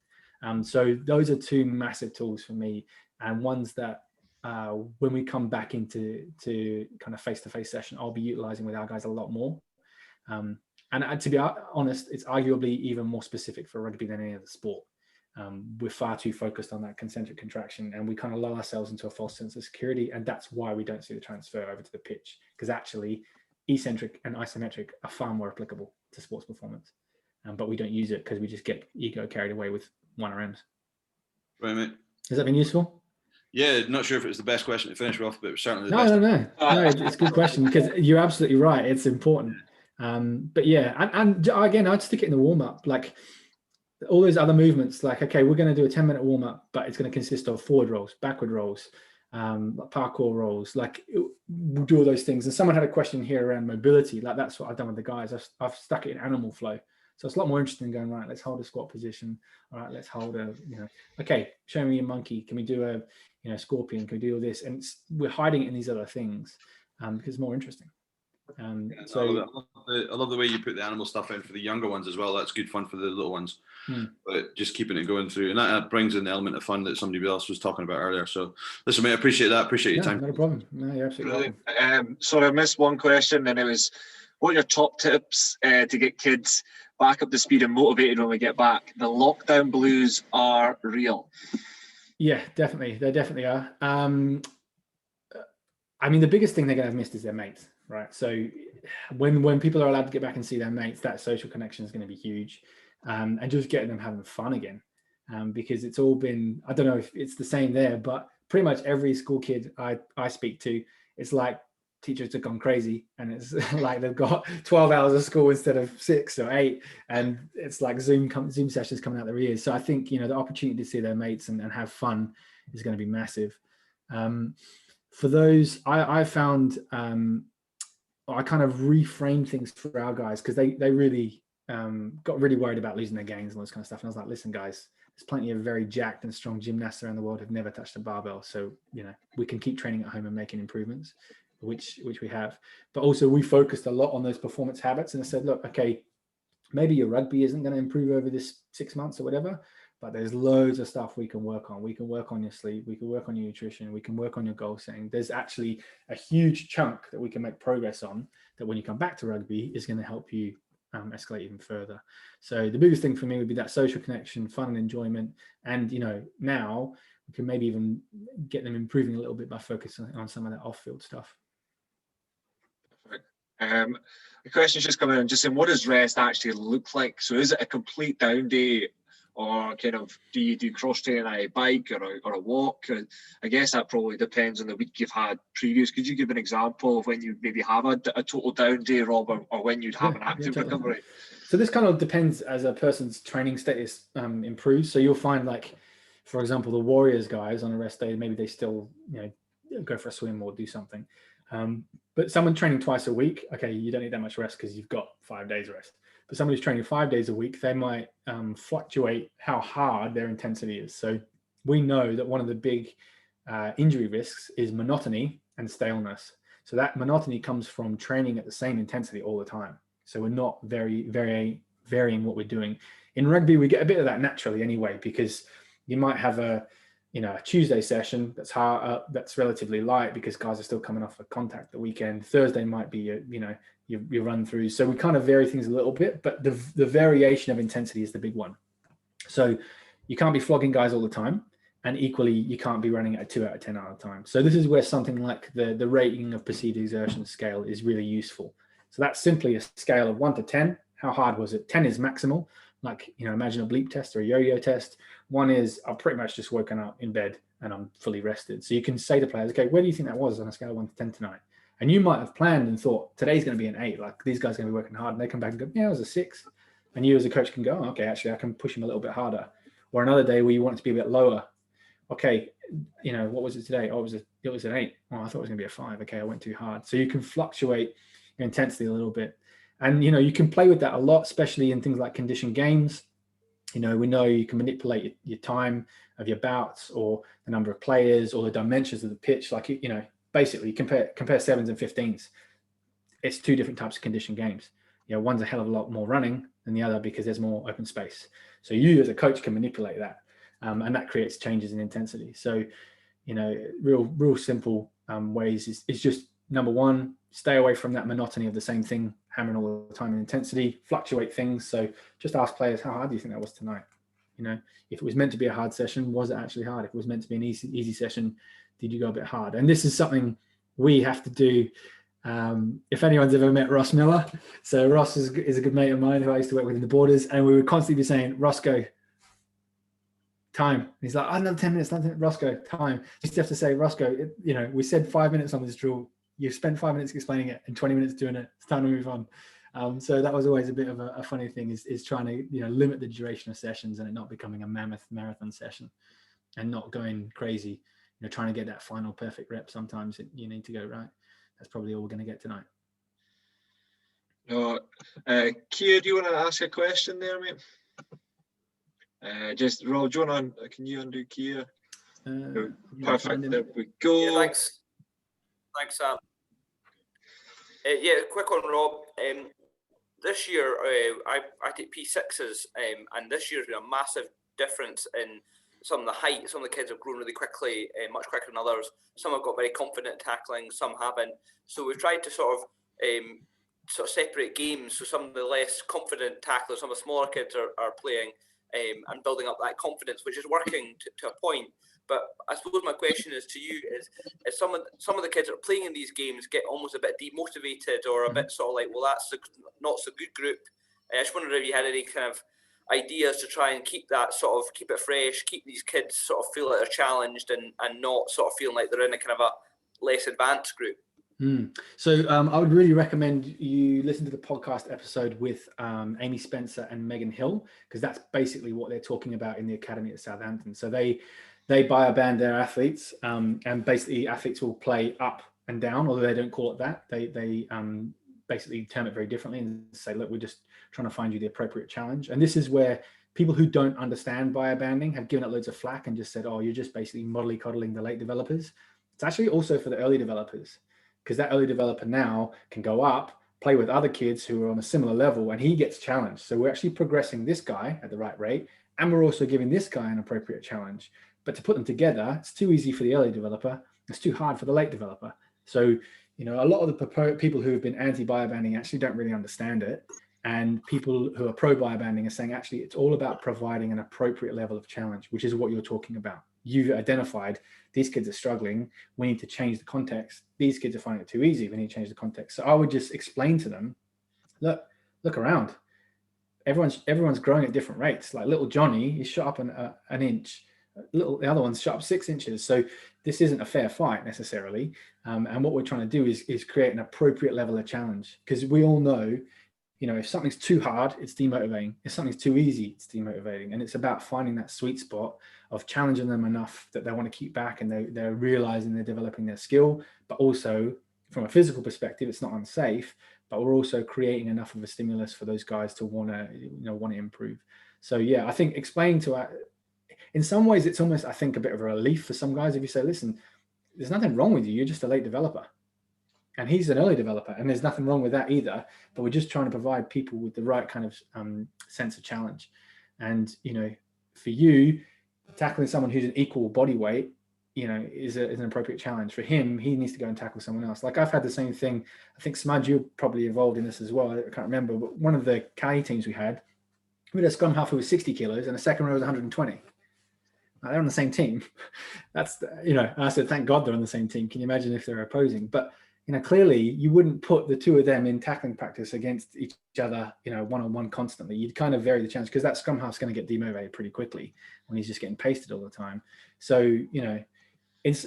So those are 2 massive tools for me, and ones that when we come back into kind of face-to-face session, I'll be utilizing with our guys a lot more. And to be honest, it's arguably even more specific for rugby than any other sport. We're far too focused on that concentric contraction, and we kind of lull ourselves into a false sense of security. And that's why we don't see the transfer over to the pitch, because actually eccentric and isometric are far more applicable. to sports performance. But we don't use it because we just get ego carried away with 1RMs. Right, mate. Has that been useful? Yeah, not sure if it was the best question to finish with, but it was certainly the No, best. no, it's a good question because you're absolutely right. It's important. But yeah, and again, I'd stick it in the warm up. Like all those other movements, like, okay, we're going to do a 10-minute warm up, but it's going to consist of forward rolls, backward rolls, parkour rolls. Like we'll do all those things. And someone had a question here around mobility. Like that's what I've done with the guys. I've stuck it in animal flow. So it's a lot more interesting going, right, let's hold a squat position. All right, let's hold a, okay, show me a monkey. Can we do a, scorpion? Can we do all this? And we're hiding it in these other things because it's more interesting. So I love the way you put the animal stuff in for the younger ones as well. That's good fun for the little ones. But just keeping it going through, and that brings in the element of fun that somebody else was talking about earlier. So listen, mate, I appreciate that. Appreciate your time. Not a problem. No, you're absolutely welcome. Sorry, I missed one question, and it was, what are your top tips to get kids back up to speed and motivated when we get back? The lockdown blues are real. Yeah, definitely. They definitely are. I mean, the biggest thing they're going to have missed is their mates, right? So when people are allowed to get back and see their mates, that social connection is going to be huge. And just getting them having fun again. Because it's all been, I don't know if it's the same there, but pretty much every school kid I speak to, it's like teachers have gone crazy, and it's like they've got 12 hours of school instead of 6 or 8, and it's like Zoom sessions coming out their ears. So I think, the opportunity to see their mates and have fun is going to be massive. For those, I found I kind of reframed things for our guys because they really got really worried about losing their gains and all this kind of stuff. And I was like, listen, guys, there's plenty of very jacked and strong gymnasts around the world who've never touched a barbell. So, we can keep training at home and making improvements, which we have. But also we focused a lot on those performance habits, and I said, look, okay, maybe your rugby isn't going to improve over this 6 months or whatever, but there's loads of stuff we can work on. We can work on your sleep. We can work on your nutrition. We can work on your goal setting. There's actually a huge chunk that we can make progress on that when you come back to rugby is going to help you escalate even further. So the biggest thing for me would be that social connection, fun and enjoyment. And, now we can maybe even get them improving a little bit by focusing on some of that off-field stuff. The question's just coming in, just saying, what does rest actually look like? So is it a complete down day, or kind of do you do cross training on a bike or a walk? I guess that probably depends on the week you've had previous. Could you give an example of when you maybe have a total down day, Rob, or when you'd have an active recovery? So this kind of depends as a person's training status improves. So you'll find, like, for example, the Warriors guys on a rest day, maybe they still go for a swim or do something. But someone training twice a week, okay, you don't need that much rest because you've got 5 days rest. But somebody who's training 5 days a week, they might fluctuate how hard their intensity is. So we know that one of the big injury risks is monotony and staleness. So that monotony comes from training at the same intensity all the time. So we're not varying what we're doing. In rugby, we get a bit of that naturally anyway, because you might have a Tuesday session that's hard, that's relatively light because guys are still coming off a contact the weekend. Thursday might be your run through. So we kind of vary things a little bit, but the variation of intensity is the big one. So you can't be flogging guys all the time, and equally you can't be running at a 2 out of 10 out of time. So this is where something like the rating of perceived exertion scale is really useful. So that's simply a scale of 1 to 10. How hard was it? 10 is maximal. Like, imagine a bleep test or a yo-yo test. 1 is I've pretty much just woken up in bed and I'm fully rested. So you can say to players, okay, where do you think that was on a scale of 1 to 10 tonight? And you might have planned and thought today's going to be an 8. Like, these guys are going to be working hard, and they come back and go, yeah, it was a 6. And you as a coach can go, oh, okay, actually I can push him a little bit harder. Or another day where you want it to be a bit lower. Okay, what was it today? Oh, it was an 8. Oh, I thought it was going to be a 5. Okay, I went too hard. So you can fluctuate your intensity a little bit. And, you can play with that a lot, especially in things like conditioned games. We know you can manipulate your time of your bouts, or the number of players, or the dimensions of the pitch. Like, basically compare 7s and 15s. It's 2 different types of conditioned games. One's a hell of a lot more running than the other because there's more open space. So you as a coach can manipulate that. And that creates changes in intensity. So, real simple ways is just, number 1, stay away from that monotony of the same thing, hammering all the time in intensity, fluctuate things. So just ask players, how hard do you think that was tonight? If it was meant to be a hard session, was it actually hard? If it was meant to be an easy session, did you go a bit hard? And this is something we have to do If anyone's ever met Ross Miller, so Ross is a good mate of mine who I used to work with in the Borders, and we would constantly be saying, Roscoe, time. And he's like, another 10 minutes, Roscoe, time. Just have to say, Roscoe, we said 5 minutes on this drill. You've spent 5 minutes explaining it and 20 minutes doing it. It's time to move on. So that was always a bit of a funny thing is trying to, limit the duration of sessions and it not becoming a mammoth marathon session and not going crazy, trying to get that final perfect rep. Sometimes you need to go, right, that's probably all we're going to get tonight. No, Kia, do you want to ask a question there, mate? Just Rob, do you want to, can you undo Kia? Perfect. There we go. Yeah, thanks, Sam. Yeah, quick on Rob. This year, I take P6s, and this year's been a massive difference in some of the height. Some of the kids have grown really quickly, much quicker than others. Some have got very confident at tackling, some haven't. So we've tried to sort of separate games. So some of the less confident tacklers, some of the smaller kids are playing and building up that confidence, which is working to a point. But I suppose my question is to you is some of the kids that are playing in these games get almost a bit demotivated or a bit sort of like, well, that's not so good group. I just wondered if you had any kind of ideas to try and keep it fresh, keep these kids sort of feel like they're challenged and not sort of feeling like they're in a kind of a less advanced group. So I would really recommend you listen to the podcast episode with Amy Spencer and Megan Hill, because that's basically what they're talking about in the academy at Southampton. So they bioband their athletes, and basically athletes will play up and down, although they don't call it that. They basically term it very differently and say, look, we're just trying to find you the appropriate challenge. And this is where people who don't understand biobanding have given it loads of flack and just said, oh, you're just basically mollycoddling the late developers. It's actually also for the early developers, because that early developer now can go up, play with other kids who are on a similar level, and he gets challenged. So we're actually progressing this guy at the right rate, and we're also giving this guy an appropriate challenge. But to put them together, it's too easy for the early developer. It's too hard for the late developer. So, a lot of the people who have been anti-biobanding actually don't really understand it. And people who are pro-biobanding are saying, actually, it's all about providing an appropriate level of challenge, which is what you're talking about. You've identified these kids are struggling. We need to change the context. These kids are finding it too easy. We need to change the context. So I would just explain to them, look around. Everyone's growing at different rates. Like little Johnny, he's shot up an inch. The other one's shot up 6 inches. So this isn't a fair fight necessarily. And what we're trying to do is create an appropriate level of challenge, because we all know, if something's too hard, it's demotivating. If something's too easy, it's demotivating. And it's about finding that sweet spot of challenging them enough that they want to keep back and they're realizing they're developing their skill, but also from a physical perspective, it's not unsafe, but we're also creating enough of a stimulus for those guys to want to improve. So yeah, I think explaining in some ways, it's almost, I think, a bit of a relief for some guys if you say, listen, there's nothing wrong with you. You're just a late developer. And he's an early developer, and there's nothing wrong with that either. But we're just trying to provide people with the right kind of sense of challenge. And, for you, tackling someone who's an equal body weight, is an appropriate challenge. For him, he needs to go and tackle someone else. Like I've had the same thing. I think, Smudge, you're probably involved in this as well. I can't remember. But one of the Cali teams we had a scrum half who was 60 kilos and a second row was 120. Now, they're on the same team. That's, I said, thank God they're on the same team. Can you imagine if they're opposing? But, clearly you wouldn't put the two of them in tackling practice against each other, one-on-one constantly. You'd kind of vary the challenge, because that scrum half's going to get demotivated pretty quickly when he's just getting pasted all the time. So, this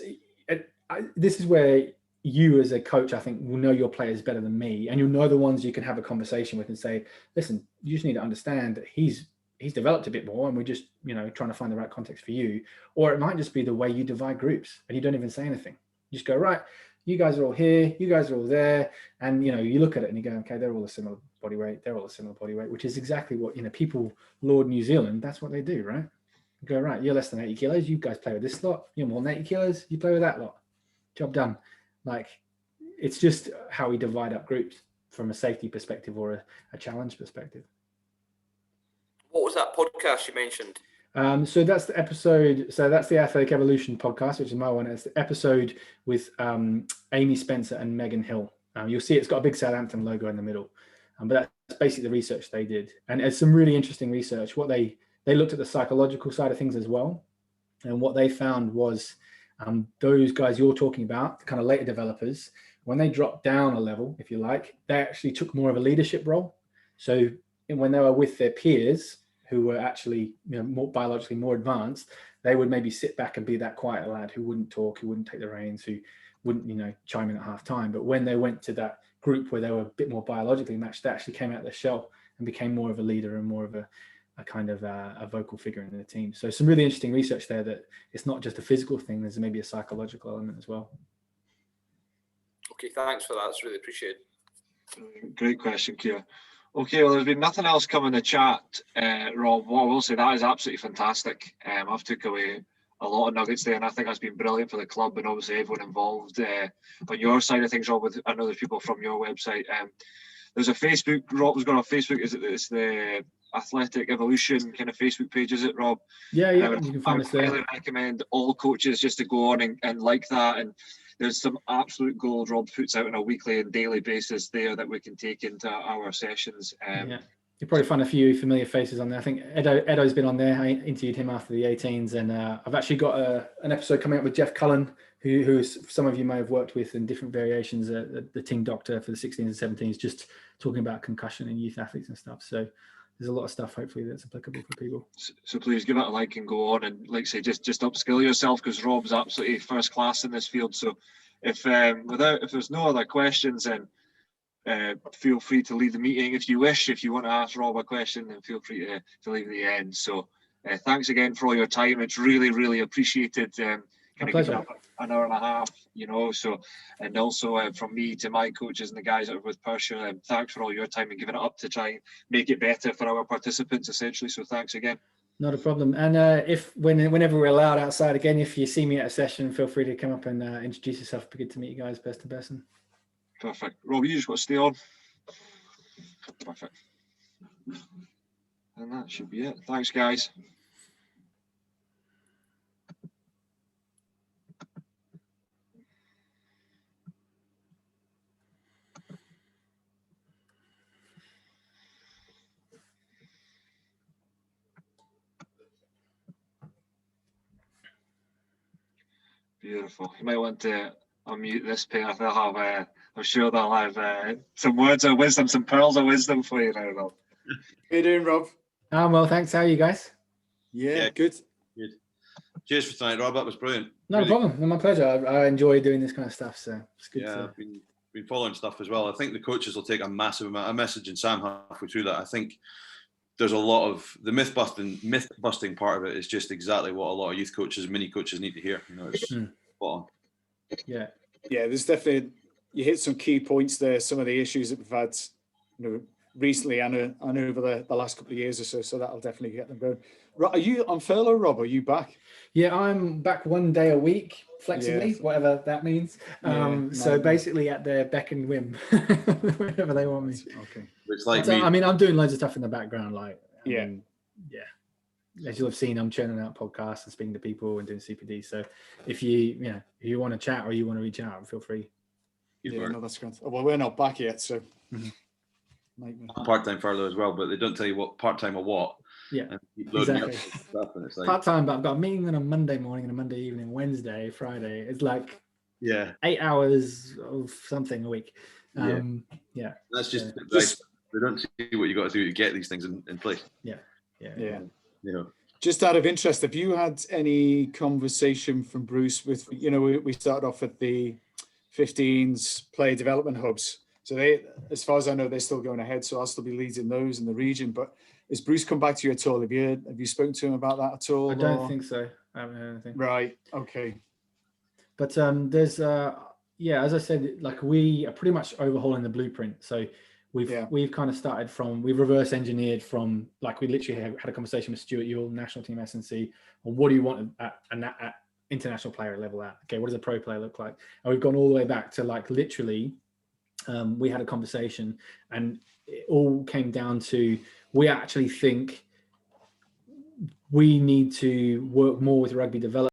is where you as a coach, I think, will know your players better than me, and you'll know the ones you can have a conversation with and say, listen, you just need to understand that he's developed a bit more, and we're just, trying to find the right context for you. Or it might just be the way you divide groups and you don't even say anything. You just go, right, you guys are all here, you guys are all there. And, you look at it and you go, okay, they're all a similar body weight. They're all a similar body weight, which is exactly what, people lord New Zealand. That's what they do, right? You go, right, you're less than 80 kilos. You guys play with this lot. You're more than 80 kilos. You play with that lot. Job done. Like, it's just how we divide up groups from a safety perspective or a challenge perspective. What was that podcast you mentioned? So that's the episode. So that's the Athletic Evolution podcast, which is my one. It's the episode with Amy Spencer and Megan Hill. You'll see it's got a big Southampton logo in the middle. But that's basically the research they did. And it's some really interesting research. What they looked at the psychological side of things as well. And what they found was those guys you're talking about, the kind of later developers, When they dropped down a level, if you like, they actually took more of a leadership role. So when they were with their peers who were actually, more biologically more advanced, they would maybe sit back and be that quiet lad who wouldn't talk, who wouldn't take the reins, who wouldn't, chime in at half time. But when they went to that group where they were a bit more biologically matched, they actually came out of their shell and became more of a leader and more of a kind of a vocal figure in the team. So some really interesting research there that it's not just a physical thing, there's maybe a psychological element as well. Okay, thanks for that. It's really appreciated. Great question, Keir. Okay, well, there's been nothing else come in the chat, Rob. What I will say, that is absolutely fantastic. I've took away a lot of nuggets there, and I think that's been brilliant for the club and obviously everyone involved. On your side of things, Rob, I know there's people from your website. There's a Facebook, Rob was going on Facebook, it's the Athletic Evolution kind of Facebook page, is it, Rob? Yeah, you can find us there. I highly recommend all coaches just to go on and like that, and there's some absolute gold Rob puts out on a weekly and daily basis there that we can take into our sessions. Yeah, you'll probably find a few familiar faces on there. I think Edo's been on there. I interviewed him after the 18s, and I've actually got an episode coming up with Jeff Cullen, who some of you may have worked with in different variations, the team doctor for the 16s and 17s, just talking about concussion in youth athletes and stuff. So there's a lot of stuff, hopefully, that's applicable for people. So please give it a like and go on and, like I say, just upskill yourself, because Rob's absolutely first class in this field. So if there's no other questions, then feel free to leave the meeting if you wish. If you want to ask Rob a question, then feel free to leave at the end. So thanks again for all your time. It's really, really appreciated. My pleasure. An hour and a half, so, and also from me to my coaches and the guys that are with Perthshire, thanks for all your time and giving it up to try and make it better for our participants, essentially. So thanks again. Not a problem. And whenever we're allowed outside again, if you see me at a session, feel free to come up and introduce yourself. It'd be good to meet you guys person to person. Perfect. Rob, you just got to stay on. Perfect. And that should be it. Thanks, guys. Beautiful. You might want to unmute this pair. They'll have, I'm sure they'll have some words of wisdom, some pearls of wisdom for you now, Rob. How you doing, Rob? Well, thanks. How are you guys? Yeah, good. Good. Cheers for tonight, Rob. That was brilliant. No problem. No, my pleasure. I enjoy doing this kind of stuff, so it's good. Yeah, I've been following stuff as well. I think the coaches will take a massive amount. I messaged Sam halfway through that. I think there's a lot of the myth busting part of it is just exactly what a lot of youth coaches, mini coaches need to hear. It's spot on. Yeah. Yeah, there's definitely, you hit some key points there. Some of the issues that we've had, recently and over the last couple of years or so. So that'll definitely get them going. Are you on furlough, Rob? Or are you back? Yeah, I'm back one day a week, flexibly, whatever that means. So basically at their beck and whim, wherever they want me. Okay. It's like I mean, I'm doing loads of stuff in the background, like yeah. As you'll have seen, I'm churning out podcasts and speaking to people and doing CPD. So if you want to chat or you want to reach out, feel free. Yeah, no, that's great. Well, we're not back yet, so. Part-time furlough as well, but they don't tell you what part-time or what. Yeah, exactly. Stuff and it's like, part-time, but I've got a meeting on a Monday morning and a Monday evening, Wednesday, Friday. It's like 8 hours of something a week. That's just they don't see what you got to do to get these things in place. Yeah. Just out of interest, have you had any conversation from Bruce with, we started off at the 15s player development hubs. So they, as far as I know, they're still going ahead. So I'll still be leading those in the region. But has Bruce come back to you at all? Have you spoken to him about that at all? I don't think so. I haven't heard anything. Right. Okay. But there's as I said, like we are pretty much overhauling the blueprint. So we've kind of started from, we've reverse engineered from, like we literally had a conversation with Stuart Ewell, national team S&C, on what do you want at international player level at? Okay, what does a pro player look like? And we've gone all the way back to like literally, we had a conversation and it all came down to, we actually think we need to work more with rugby development